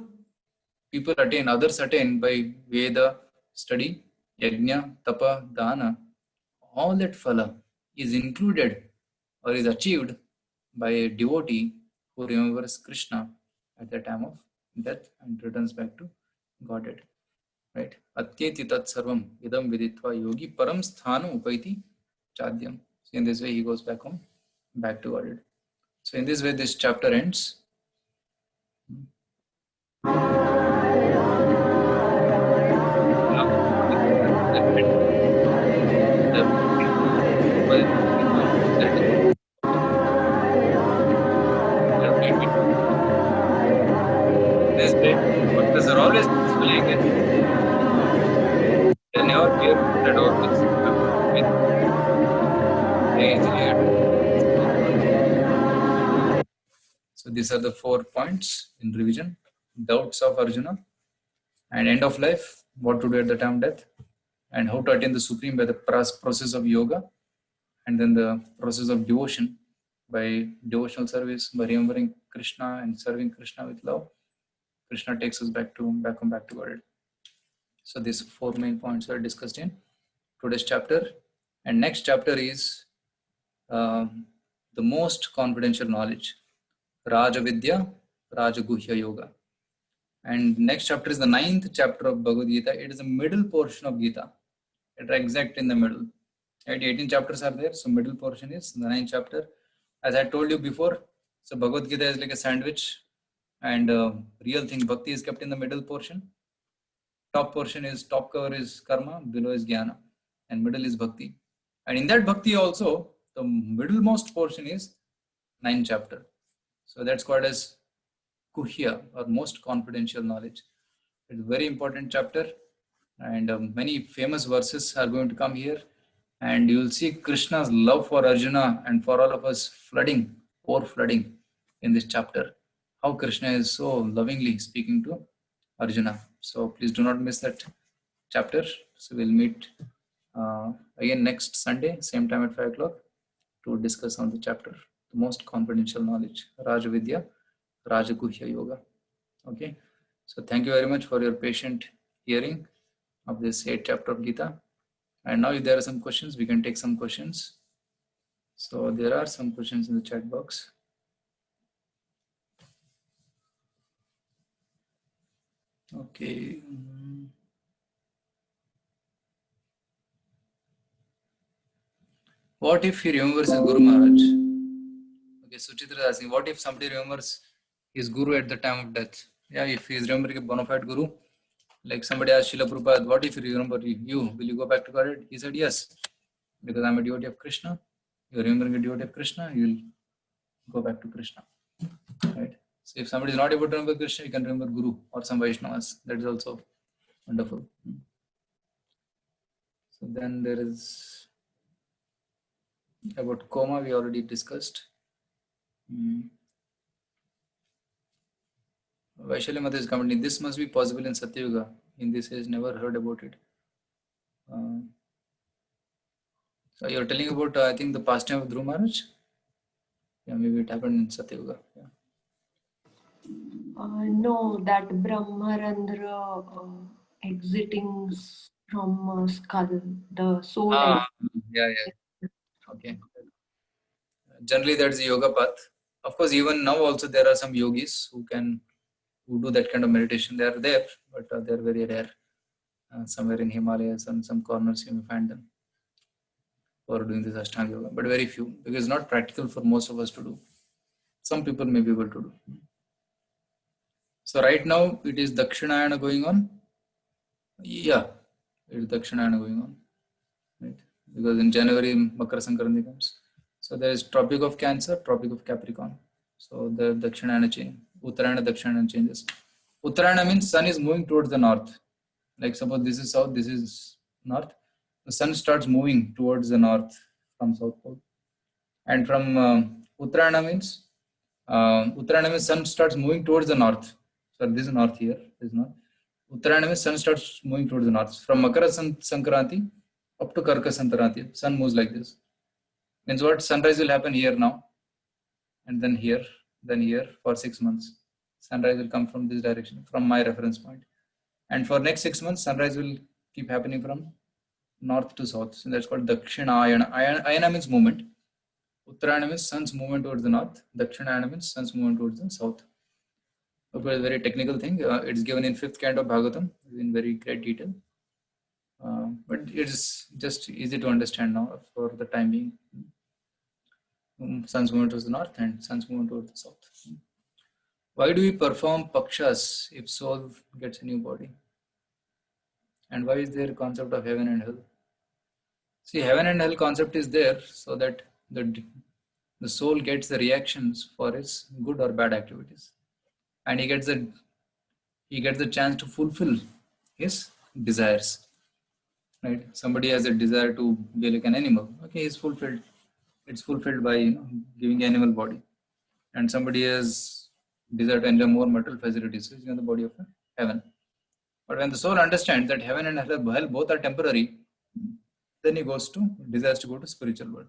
people attain, others attain by Veda study, yajna, tapa, dana, all that phala is included or is achieved by a devotee who remembers Krishna at the time of death and returns back to Godhead. Right? Atyeti tat sarvam idam viditva yogi param sthanam upaiti chadyam. So in this way he goes back home, back to Godhead. So in this way this chapter ends. This way, bhaktas are always peacefully again. They never fear the door with they easily. So these are the 4 points in revision. Doubts of Arjuna and end of life, what to do at the time of death, and how to attain the supreme by the process of yoga, and then the process of devotion by devotional service, by remembering Krishna and serving Krishna with love. Krishna takes us back to Godhead. So these 4 main points are discussed in today's chapter. And next chapter is the most confidential knowledge, Raja Vidya, Raja Guhya Yoga. And next chapter is the 9th chapter of Bhagavad Gita. It is the middle portion of Gita. It is exact in the middle. Right? 18 chapters are there. So middle portion is the 9th chapter. As I told you before, so Bhagavad Gita is like a sandwich. And real thing, bhakti is kept in the middle portion. Top portion is, top cover is karma, below is jnana, and middle is bhakti. And in that bhakti also, the middlemost portion is 9th chapter. So that's called as Kuhya, or most confidential knowledge. It's a very important chapter, and many famous verses are going to come here. And you will see Krishna's love for Arjuna and for all of us overflooding in this chapter. How Krishna is so lovingly speaking to Arjuna. So please do not miss that chapter. So we'll meet again next Sunday, same time at 5 o'clock, to discuss on the chapter, the most confidential knowledge, Raja Vidya, Raja Guhya Yoga. Okay. So thank you very much for your patient hearing of this 8th chapter of Gita. And now if there are some questions, we can take some questions. So there are some questions in the chat box. Okay. What if he remembers his Guru Maharaj? Okay, Suchitra is asking, what if somebody remembers his Guru at the time of death? Yeah, if he is remembering a bona fide Guru, Like somebody asked Srila Prabhupada, what if you remember you? Will you go back to Godhead? He said, yes. Because I'm a devotee of Krishna. You're remembering a devotee of Krishna, you'll go back to Krishna. Right? So if somebody is not able to remember Krishna, you can remember Guru or some Vaishnavas. That is also wonderful. So then there is about coma, we already discussed. Vaishali Mata is commenting, this must be possible in Satyuga. In this age, never heard about it. So you're telling about, I think, the pastime of Dhruva Maharaj? Yeah, maybe it happened in Satyuga. Yeah. No, that Brahmarandra exiting from skull, the soul. Yeah. Okay. Generally, that's the yoga path. Of course, even now also there are some yogis who do that kind of meditation. They are there, but they are very rare. Somewhere in Himalayas and some corners you may find them for doing this Ashtanga yoga, but very few, because it's not practical for most of us to do. Some people may be able to do. So right now it is Dakshinayana going on. Yeah, it is Dakshinayana going on. Right? Because in January Makara Sankranti comes. So there is Tropic of Cancer, Tropic of Capricorn. So the Dakshinayana change, Uttarayana Dakshinayana changes. Uttarayana means sun is moving towards the north. Like suppose this is south, this is north. The sun starts moving towards the north from South Pole. And from Uttarayana means sun starts moving towards the north. So this is north here, this is north. Uttarayana means sun starts moving towards the north. From Makara Sankranti up to Karka Sankranti, sun moves like this. Means what? Sunrise will happen here now. And then here for 6 months. Sunrise will come from this direction, from my reference point. And for next 6 months, sunrise will keep happening from north to south. So that's called Dakshinayana. Ayana means movement. Uttarayana means sun's movement towards the north. Dakshinayana means sun's movement towards the south. Okay, a very technical thing. It's given in 5th canto of Bhagavatam in very great detail. But it's just easy to understand now for the time being. Sun's movement towards the north and sun's movement towards the south. Why do we perform pakshas if soul gets a new body? And why is there a concept of heaven and hell? See, heaven and hell concept is there so that the soul gets the reactions for its good or bad activities. And he gets the chance to fulfill his desires. Right? Somebody has a desire to be like an animal. Okay, he's fulfilled. It's fulfilled by giving animal body. And somebody has desire to enjoy more material facilities, so he's in the body of heaven. But when the soul understands that heaven and hell both are temporary, then he desires to go to spiritual world.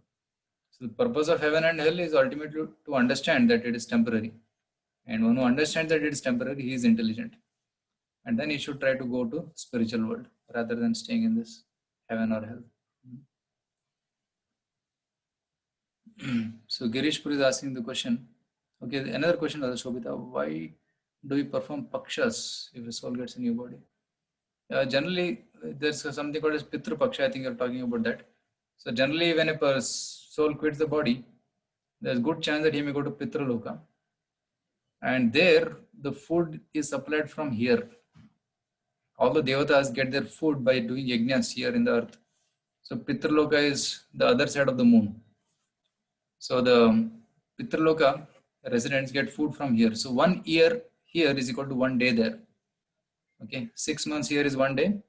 So the purpose of heaven and hell is ultimately to understand that it is temporary. And one who understands that it is temporary, he is intelligent. And then he should try to go to spiritual world rather than staying in this heaven or hell. So Girish Puri is asking the question. Okay, another question, Shobita. Why do we perform pakshas if a soul gets a new body? Generally, there's something called as Pitru Paksha. I think you're talking about that. So generally, when a soul quits the body, there's a good chance that he may go to Pitru Loka. And there, the food is supplied from here. All the devatas get their food by doing yajnas here in the earth. So Pitru Loka is the other side of the moon. So the Pitru Loka residents get food from here. So 1 year here is equal to 1 day there. Okay, 6 months here is 1 day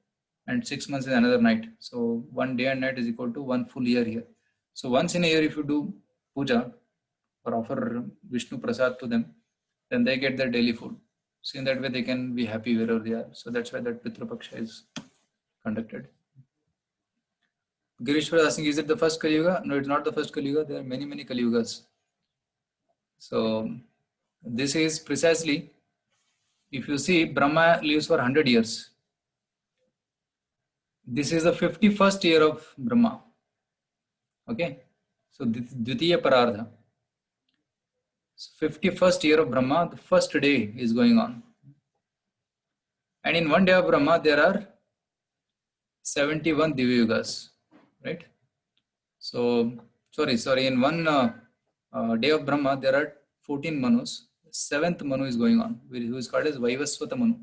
and 6 months is another night. So 1 day and night is equal to 1 full year here. So once in a year if you do puja or offer Vishnu Prasad to them, then they get their daily food. So in that way they can be happy wherever they are. So that's why that Pitru Paksha is conducted. Girish was asking, is it the first Kali Yuga? No, it's not the first Kali Yuga. There are many, many Kali Yugas. So this is precisely, if you see, Brahma lives for 100 years. This is the 51st year of Brahma. Okay. So Dvitiya Parardha. So 51st year of Brahma, the first day is going on. And in 1 day of Brahma, there are 71 Divya Yugas. Right? So, sorry, in 1 day of Brahma, there are 14 Manus. 7th Manu is going on, who is called as Vaivasvata Manu.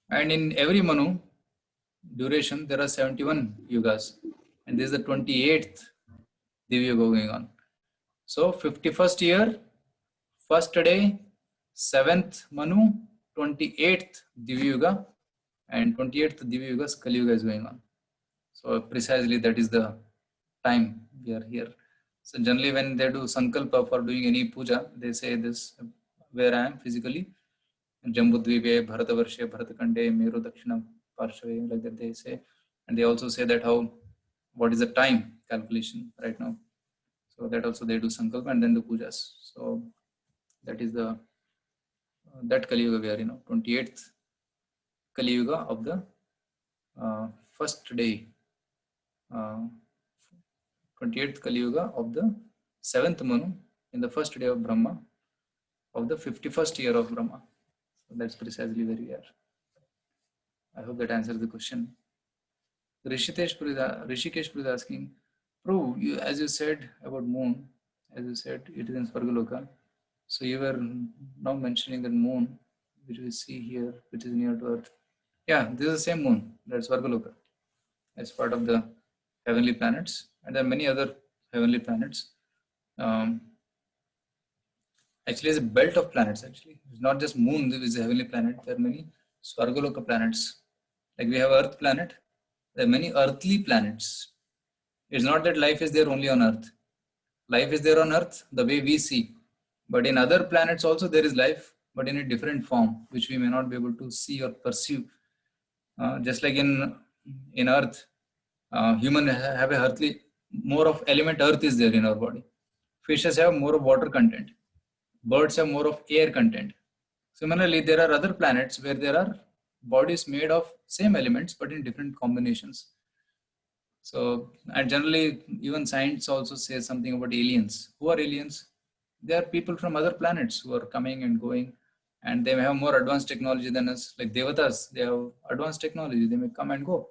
And in every Manu duration, there are 71 yugas. And this is the 28th Divya Yuga going on. So 51st year, first day, 7th Manu, 28th Divya Yuga, and 28th Divya Yuga Kali Yuga is going on. So precisely that is the time we are here. So generally when they do sankalpa for doing any puja, they say this, where I am physically, Jambudvipe, Bharatavarshe, Bharatakande, Meru Dakshina Parshave, like that they say. And they also say that what is the time calculation right now. So that also they do sankalpa and then the pujas. So that is the, that Kali Yuga we are, 28th Kali Yuga of the first day. 28th Kali Yuga of the 7th Manu in the first day of Brahma of the 51st year of Brahma. So that's precisely where we are. I hope that answers the question. Rishikesh Puri is asking, Prabhu, as you said about moon, as you said, it is in Svargaloka. So you were now mentioning that moon, which we see here, which is near to Earth. Yeah, this is the same moon, that's Svargaloka. As part of the heavenly planets, and there are many other heavenly planets. Actually, it's a belt of planets. Actually, it's not just moon which is a heavenly planet. There are many Svargaloka planets. Like we have Earth planet, there are many earthly planets. It's not that life is there only on Earth. Life is there on Earth the way we see, but in other planets also there is life, but in a different form, which we may not be able to see or perceive. Just like in Earth, human have a earthly, more of element Earth is there in our body. Fishes have more of water content. Birds have more of air content. Similarly, there are other planets where there are bodies made of same elements but in different combinations. So, and generally, even science also says something about aliens. Who are aliens? They are people from other planets who are coming and going, and they may have more advanced technology than us. Like Devatas, they have advanced technology. They may come and go,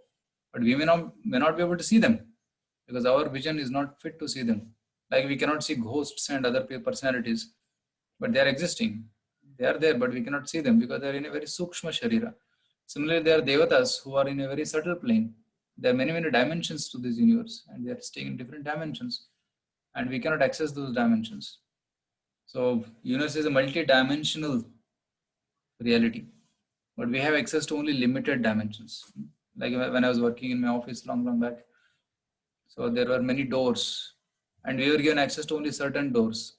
but we may not be able to see them because our vision is not fit to see them. Like we cannot see ghosts and other personalities, but they are existing. They are there, but we cannot see them because they are in a very sukshma sharira. Similarly, there are Devatas who are in a very subtle plane. There are many, many dimensions to this universe, and they are staying in different dimensions, and we cannot access those dimensions. So, universe is a multi-dimensional reality, but we have access to only limited dimensions. Like when I was working in my office long back, so there were many doors, and we were given access to only certain doors.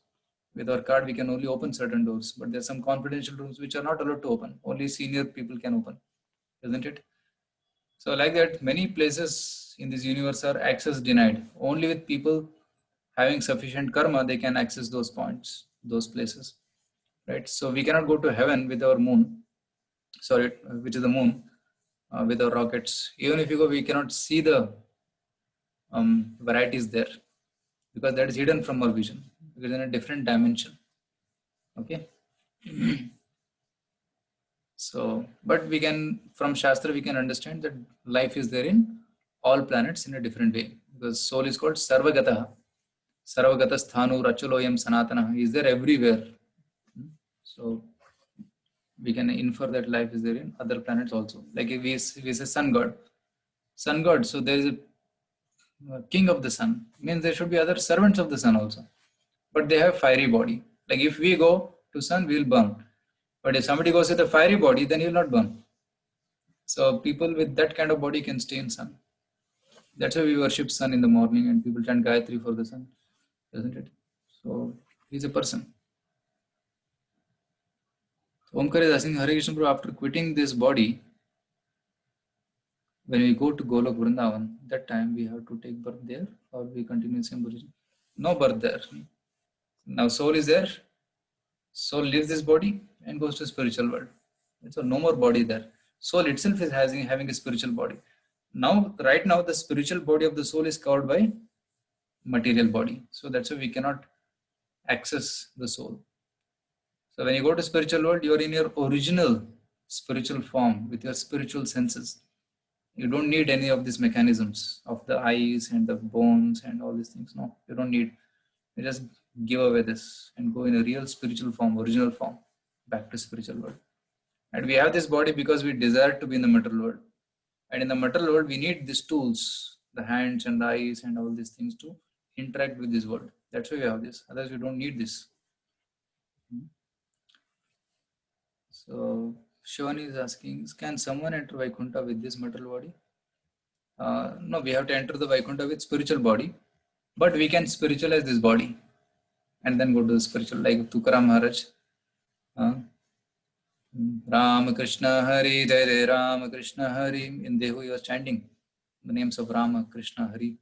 With our card, we can only open certain doors, but there are some confidential rooms which are not allowed to open. Only senior people can open, isn't it? So like that, many places in this universe are access denied. Only with people having sufficient karma, they can access those points, those places, right? So we cannot go to heaven with our moon, which is the moon, with our rockets. Even if you go, we cannot see the varieties there because that is hidden from our vision. Because in a different dimension. Okay. So, but we can, from Shastra, we can understand that life is there in all planets in a different way. Because soul is called Sarvagata. Sarvagata Sthanu Rachuloyam Sanatana. He is there everywhere. So, we can infer that life is there in other planets also. Like if we say sun god. Sun god, so there is a king of the sun. Means there should be other servants of the sun also. But they have fiery body. Like if we go to sun, we will burn. But if somebody goes with a fiery body, then he will not burn. So people with that kind of body can stay in sun. That's why we worship sun in the morning and people chant Gayatri for the sun, isn't it? So he's a person. Omkar is asking, Hare Krishna Prabhu, after quitting this body, when we go to Golok Vrindavan, that time we have to take birth there or we continue in same position? No birth there. Now soul is there, soul leaves this body and goes to spiritual world. So no more body there. Soul itself is having a spiritual body. Now, right now, the spiritual body of the soul is covered by material body. So that's why we cannot access the soul. So when you go to spiritual world, you are in your original spiritual form with your spiritual senses. You don't need any of these mechanisms of the eyes and the bones and all these things. No, you don't need. You just give away this and go in a real spiritual form, original form, back to spiritual world. And we have this body because we desire to be in the material world. And in the material world, we need these tools, the hands and the eyes and all these things to interact with this world. That's why we have this. Otherwise, we don't need this. So, Shivani is asking, can someone enter Vaikuntha with this material body? No, we have to enter the Vaikuntha with spiritual body. But we can spiritualize this body and then go to the spiritual, like Tukaram Maharaj. Ram Krishna Hari, Jai Jai Ram Krishna Hari. In Dehu, he was chanting the names of Rama, Krishna, Hari.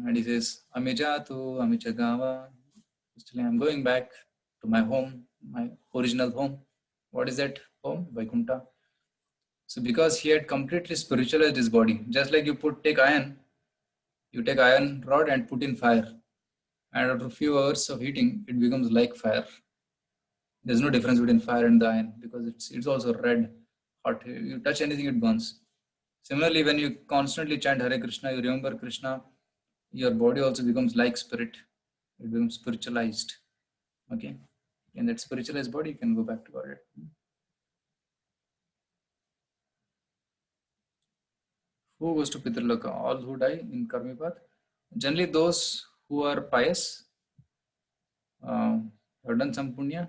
And he says, Amijatu, Amichagawa. I'm going back to my home, my original home. What is that home? Vaikuntha. So because he had completely spiritualized his body, just like you take iron rod and put in fire. And after a few hours of heating, it becomes like fire. There's no difference between fire and the iron because it's also red, hot. You touch anything, it burns. Similarly, when you constantly chant Hare Krishna, you remember Krishna, your body also becomes like spirit. It becomes spiritualized. Okay. In that spiritualized body, you can go back to Godhead. Who goes to Pitraloka? All who die in Karmipath. Generally, those who are pious have done some punya,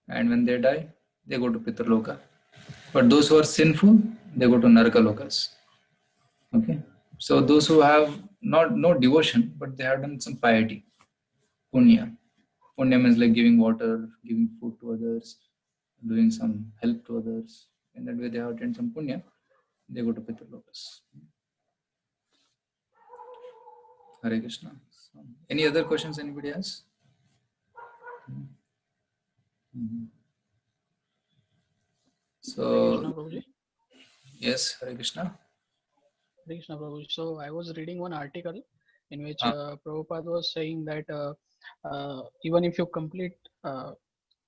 and when they die, they go to Pitraloka. But those who are sinful, they go to Narakalokas. Okay. So those who have no devotion, but they have done some piety, punya. Punya means like giving water, giving food to others, doing some help to others. In that way, they have done some punya. They go to Pitralokas. Hare Krishna. So, any other questions anybody has? So, Prabhuji. Yes, Hare Krishna. Hare Krishna, Prabhuji. So I was reading one article in which Prabhupada was saying that even if you complete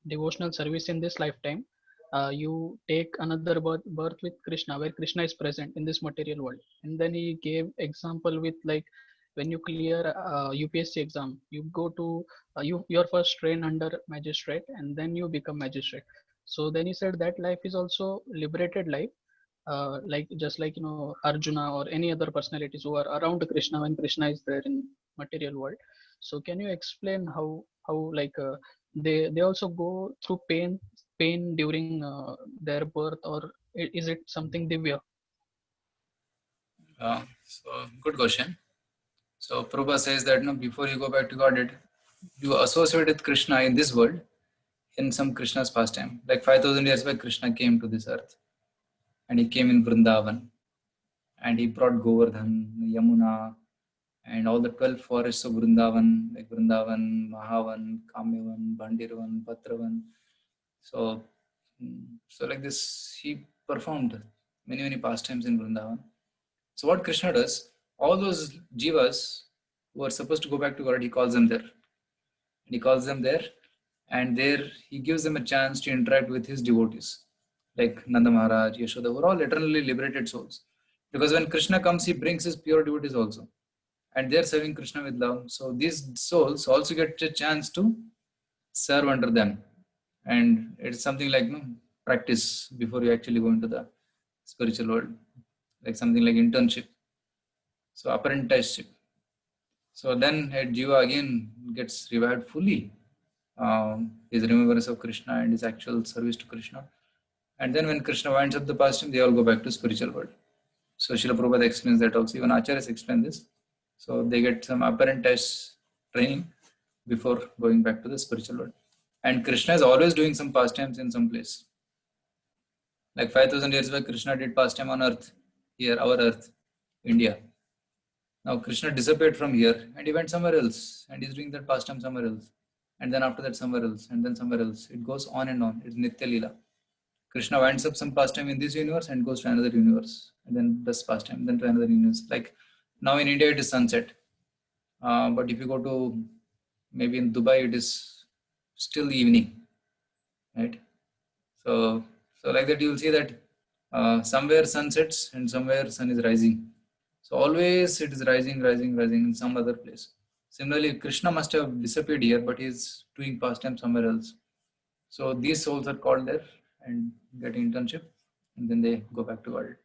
devotional service in this lifetime, you take another birth with Krishna, where Krishna is present in this material world. And then he gave example with like when you clear UPSC exam, you go to your first train under magistrate, and then you become magistrate. So then he said that life is also liberated life, like just like Arjuna or any other personalities who are around Krishna when Krishna is there in material world. So can you explain how like they also go through pain during their birth, or is it something divya? So good question. So Prabhupada says that before you go back to Godhead, you associate with Krishna in this world in some Krishna's pastime. Like 5,000 years back, Krishna came to this earth, and he came in Vrindavan, and he brought Govardhan, Yamuna, and all the 12 forests of Vrindavan, like Vrindavan, Mahavan, Kamyavan, Bhandirvan, Patravan. So like this, he performed many pastimes in Vrindavan. So what Krishna does, all those jivas who are supposed to go back to God, he calls them there. And he calls them there, and there he gives them a chance to interact with his devotees, like Nanda Maharaj, Yashoda, who are all eternally liberated souls. Because when Krishna comes, he brings his pure devotees also. And they're serving Krishna with love. So these souls also get a chance to serve under them. And it's something like practice before you actually go into the spiritual world, like something like internship. So apprenticeship. So then a jiva again gets revived fully. His remembrance of Krishna and his actual service to Krishna. And then when Krishna winds up the pastime, they all go back to spiritual world. So Srila Prabhupada explains that also. Even Acharyas explain this. So they get some apprentice training before going back to the spiritual world. And Krishna is always doing some pastimes in some place. Like 5,000 years back, Krishna did pastime on earth, here, our earth, India. Now Krishna disappeared from here and he went somewhere else, and he's doing that pastime somewhere else. And then after that somewhere else, and then somewhere else. It goes on and on. It's Nitya Leela. Krishna winds up some pastime in this universe and goes to another universe, and then does pastime, then to another universe. Like now in India it is sunset. But if you go to maybe in Dubai, it is still evening, right? So like that you will see that somewhere sun sets and somewhere sun is rising. So always it is rising in some other place. Similarly, Krishna must have disappeared here, but he is doing pastime somewhere else. So these souls are called there and get internship, and then they go back to world.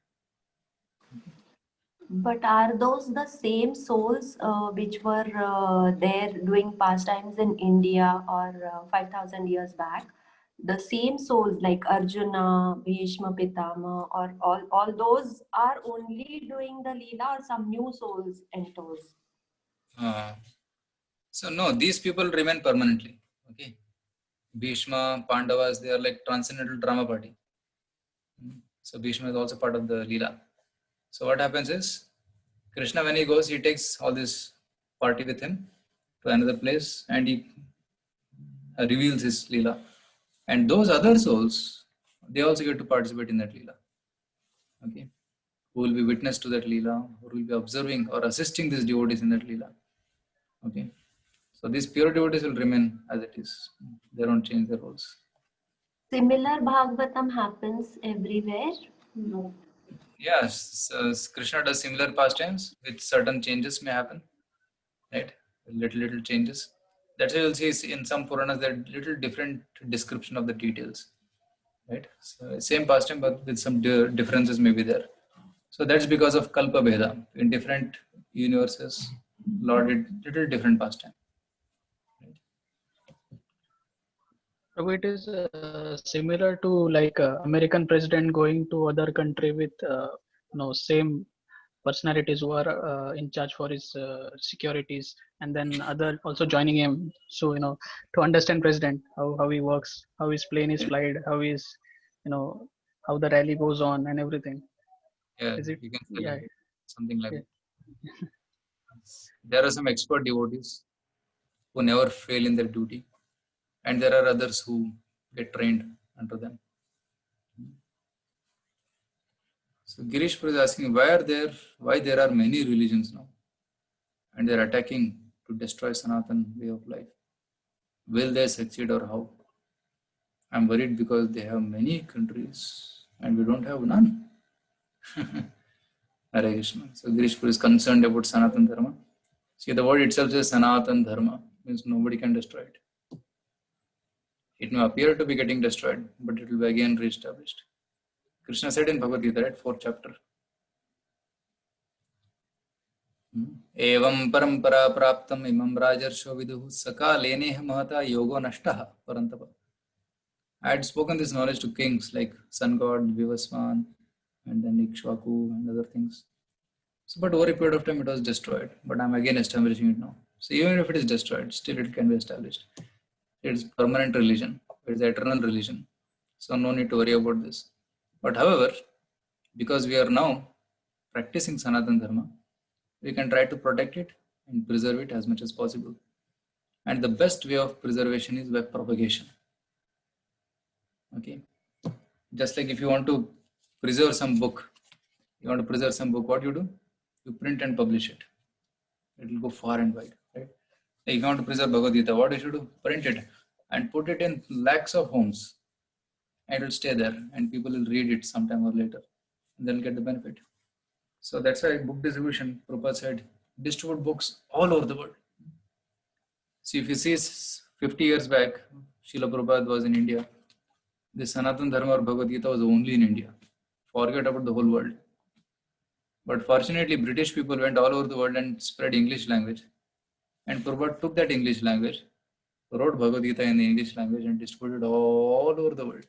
But are those the same souls which were there doing pastimes in India or 5,000 years back? The same souls like Arjuna, Bhishma, Pitama, or all those are only doing the Leela, or some new souls enters? So no, these people remain permanently. Okay, Bhishma, Pandavas, they are like transcendental drama party. So Bhishma is also part of the Leela. So what happens is, Krishna, when he goes, he takes all this party with him to another place, and he reveals his Leela. And those other souls, they also get to participate in that Leela. Okay, who will be witness to that Leela, who will be observing or assisting these devotees in that Leela. Okay, so these pure devotees will remain as it is. They don't change their roles. Similar Bhagavatam happens everywhere? No. Yes, Krishna does similar pastimes with certain changes may happen, right? Little changes. That's why you'll see in some Puranas there are little different description of the details, right? So same pastime, but with some differences may be there. So that's because of Kalpa Bheda. In different universes, Lord did little different pastime. So it is similar to like American president going to other country with same personalities who are in charge for his securities, and then other also joining him. So to understand president, how he works, how his plane is flight, how is how the rally goes on and everything. Yeah, Is it? you can say Yeah. like something like Yeah. that. There are some expert devotees who never fail in their duty, and there are others who get trained under them. So Girish Puri is asking why there are many religions now, and they are attacking to destroy Sanatan way of life. Will they succeed or how? I'm worried because they have many countries and we don't have none. Hare Krishna. So Girish Puri is concerned about Sanatan Dharma. See, the word itself says Sanatan Dharma, means nobody can destroy it. It may appear to be getting destroyed, but it will be again re-established. Krishna said in Bhagavad Gita, right, 4th chapter. Evam parampara praptam imam rajarsho viduhu sakaleneha mahata yogo nashtaha parantapa. I had spoken this knowledge to kings like Sun God, Vivaswan, and then Ikshvaku and other things. So, but over a period of time it was destroyed. But I'm again establishing it now. So even if it is destroyed, still it can be established. It is permanent religion. It is eternal religion. So no need to worry about this. But however, because we are now practicing Sanatana Dharma, we can try to protect it and preserve it as much as possible. And the best way of preservation is by propagation. Okay. Just like if you want to preserve some book, what you do? You print and publish it. It will go far and wide, right? If you want to preserve Bhagavad Gita, what you should do? Print it and put it in lakhs of homes. And it will stay there and people will read it sometime or later. And they'll get the benefit. So that's why book distribution, Prabhupada said, distribute books all over the world. See, if you see 50 years back, Srila Prabhupada was in India. The Sanatana Dharma or Bhagavad Gita was only in India. Forget about the whole world. But fortunately, British people went all over the world and spread English language. And Prabhupada took that English language, wrote Bhagavad Gita in the English language and distributed all over the world.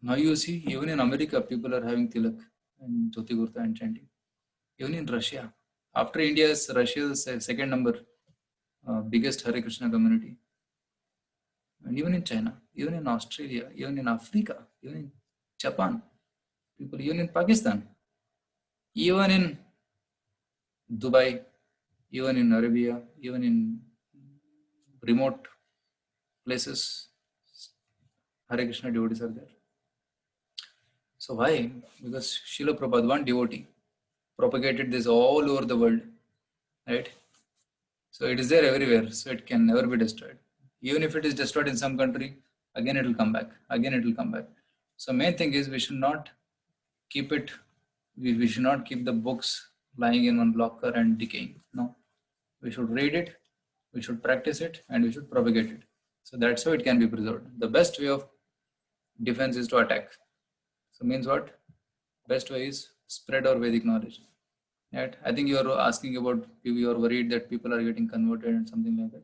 Now you see, even in America, people are having Tilak and Jyoti Gurta and chanting. Even in Russia, after India is Russia's second number biggest Hare Krishna community. And even in China, even in Australia, even in Africa, even in Japan, people, even in Pakistan, even in Dubai, even in Arabia, even in remote places, Hare Krishna devotees are there. So why? Because Srila Prabhupada, one devotee, propagated this all over the world, right? So it is there everywhere, so it can never be destroyed. Even if it is destroyed in some country, again it will come back, again it will come back. So main thing is we should not keep it, we should not keep the books lying in one locker and decaying. No, we should read it, we should practice it, and we should propagate it. So that's how it can be preserved. The best way of defense is to attack. So means what? Best way is spread our Vedic knowledge. Right? I think you are asking about, you are worried that people are getting converted and something like that.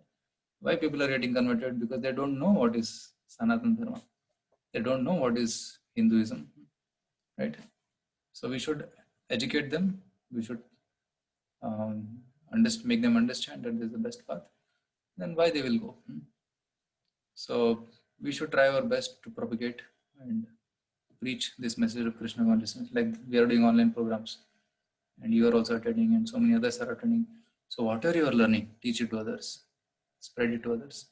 Why people are getting converted? Because they don't know what is Sanatana Dharma. They don't know what is Hinduism. Right? So we should educate them. We should make them understand that this is the best path. Then why they will go? So we should try our best to propagate and preach this message of Krishna consciousness. Like we are doing online programs, and you are also attending, and so many others are attending. So whatever you are learning, teach it to others, spread it to others,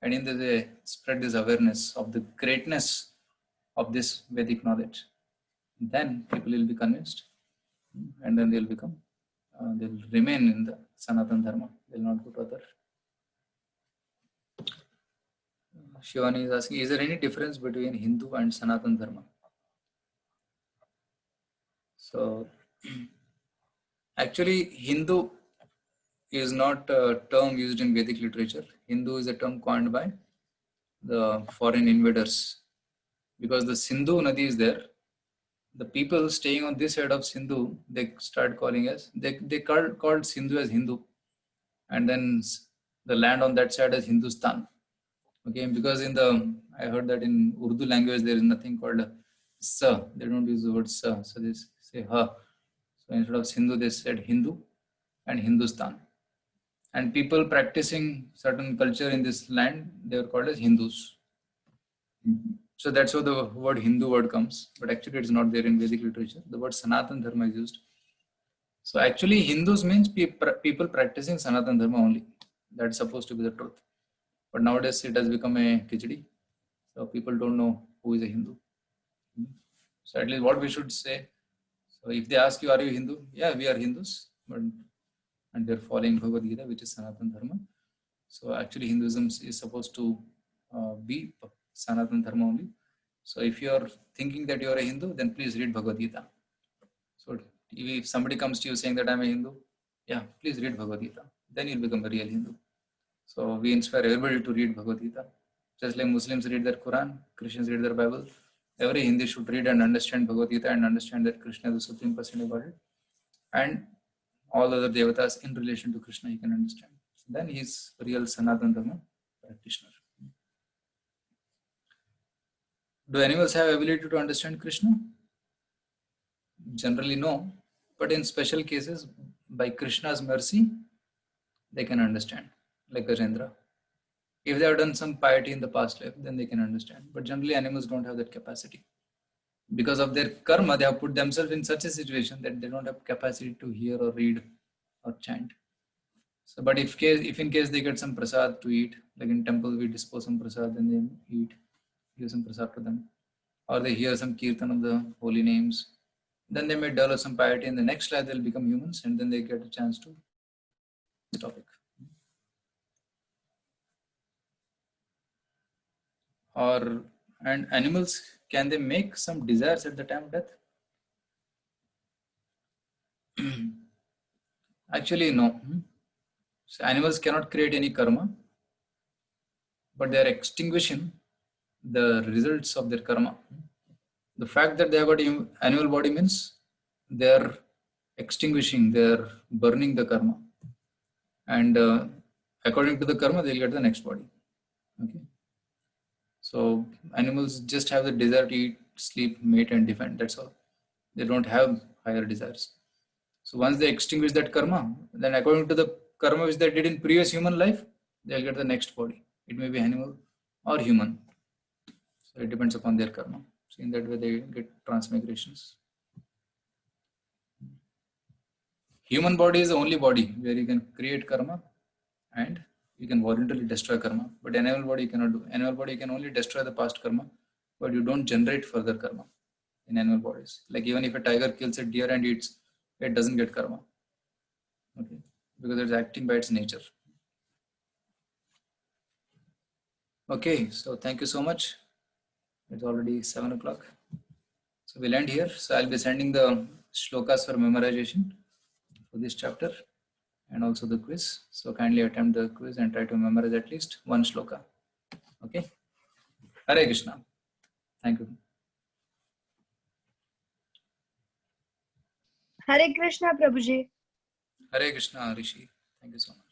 and in the way spread this awareness of the greatness of this Vedic knowledge. Then people will be convinced, and then they'll become, they'll remain in the Sanatana Dharma. They'll not go to other. Shivani is asking, is there any difference between Hindu and Sanatana Dharma? So, actually, Hindu is not a term used in Vedic literature. Hindu is a term coined by the foreign invaders. Because the Sindhu Nadi is there, the people staying on this side of Sindhu, they start calling as, they called Sindhu as Hindu. And then the land on that side as Hindustan. Okay, because I heard that in Urdu language there is nothing called sa. They don't use the word sa, so they say ha. So instead of Sindhu, they said Hindu and Hindustan. And people practicing certain culture in this land, they are called as Hindus. So that's how the word Hindu word comes, but actually it's not there in Vedic literature. The word Sanatana Dharma is used. So actually Hindus means people practicing Sanatana Dharma only. That's supposed to be the truth. But nowadays it has become a khichdi. So people don't know who is a Hindu. So at least what we should say. So if they ask you, are you Hindu? Yeah, we are Hindus. And they're following Bhagavad Gita, which is Sanatana Dharma. So actually Hinduism is supposed to be Sanatana Dharma only. So if you are thinking that you are a Hindu, then please read Bhagavad Gita. So if somebody comes to you saying that I'm a Hindu, yeah, please read Bhagavad Gita. Then you'll become a real Hindu. So we inspire everybody to read Bhagavad Gita. Just like Muslims read their Quran, Christians read their Bible. Every Hindu should read and understand Bhagavad Gita and understand that Krishna is the Supreme Personality of Godhead. And all other devatas in relation to Krishna he can understand. So then he is real Sanatana Dharma practitioner. Do animals have ability to understand Krishna? Generally no, but in special cases, by Krishna's mercy, they can understand, like Gajendra. If they have done some piety in the past life, then they can understand. But generally animals don't have that capacity. Because of their karma, they have put themselves in such a situation that they don't have capacity to hear or read or chant. So, but if in case they get some prasad to eat, like in temple we dispose some prasad and they eat, give some prasad to them, or they hear some kirtan of the holy names, then they may develop some piety. In the next life they'll become humans, and then they get a chance to this topic. And animals, can they make some desires at the time of death? Actually no. So animals cannot create any karma, but they are extinguishing the results of their karma. The fact that they have got an animal body means they are extinguishing, they are burning the karma, and according to the karma they'll get the next body. Okay. So animals just have the desire to eat, sleep, mate and defend, that's all. They don't have higher desires. So once they extinguish that karma, then according to the karma which they did in previous human life, they'll get the next body. It may be animal or human. So it depends upon their karma. So in that way they get transmigrations. Human body is the only body where you can create karma and you can voluntarily destroy karma. But animal body you cannot do. Animal body you can only destroy the past karma, but you don't generate further karma in animal bodies. Like even if a tiger kills a deer and eats, it doesn't get karma. Okay, because it's acting by its nature. Okay, so thank you so much. It's already 7 o'clock. So we'll end here. So I'll be sending the shlokas for memorization for this chapter and also the quiz. So kindly attempt the quiz and try to memorize at least one shloka. Okay. Hare Krishna. Thank you. Hare Krishna, Prabhuji. Hare Krishna, Rishi. Thank you so much.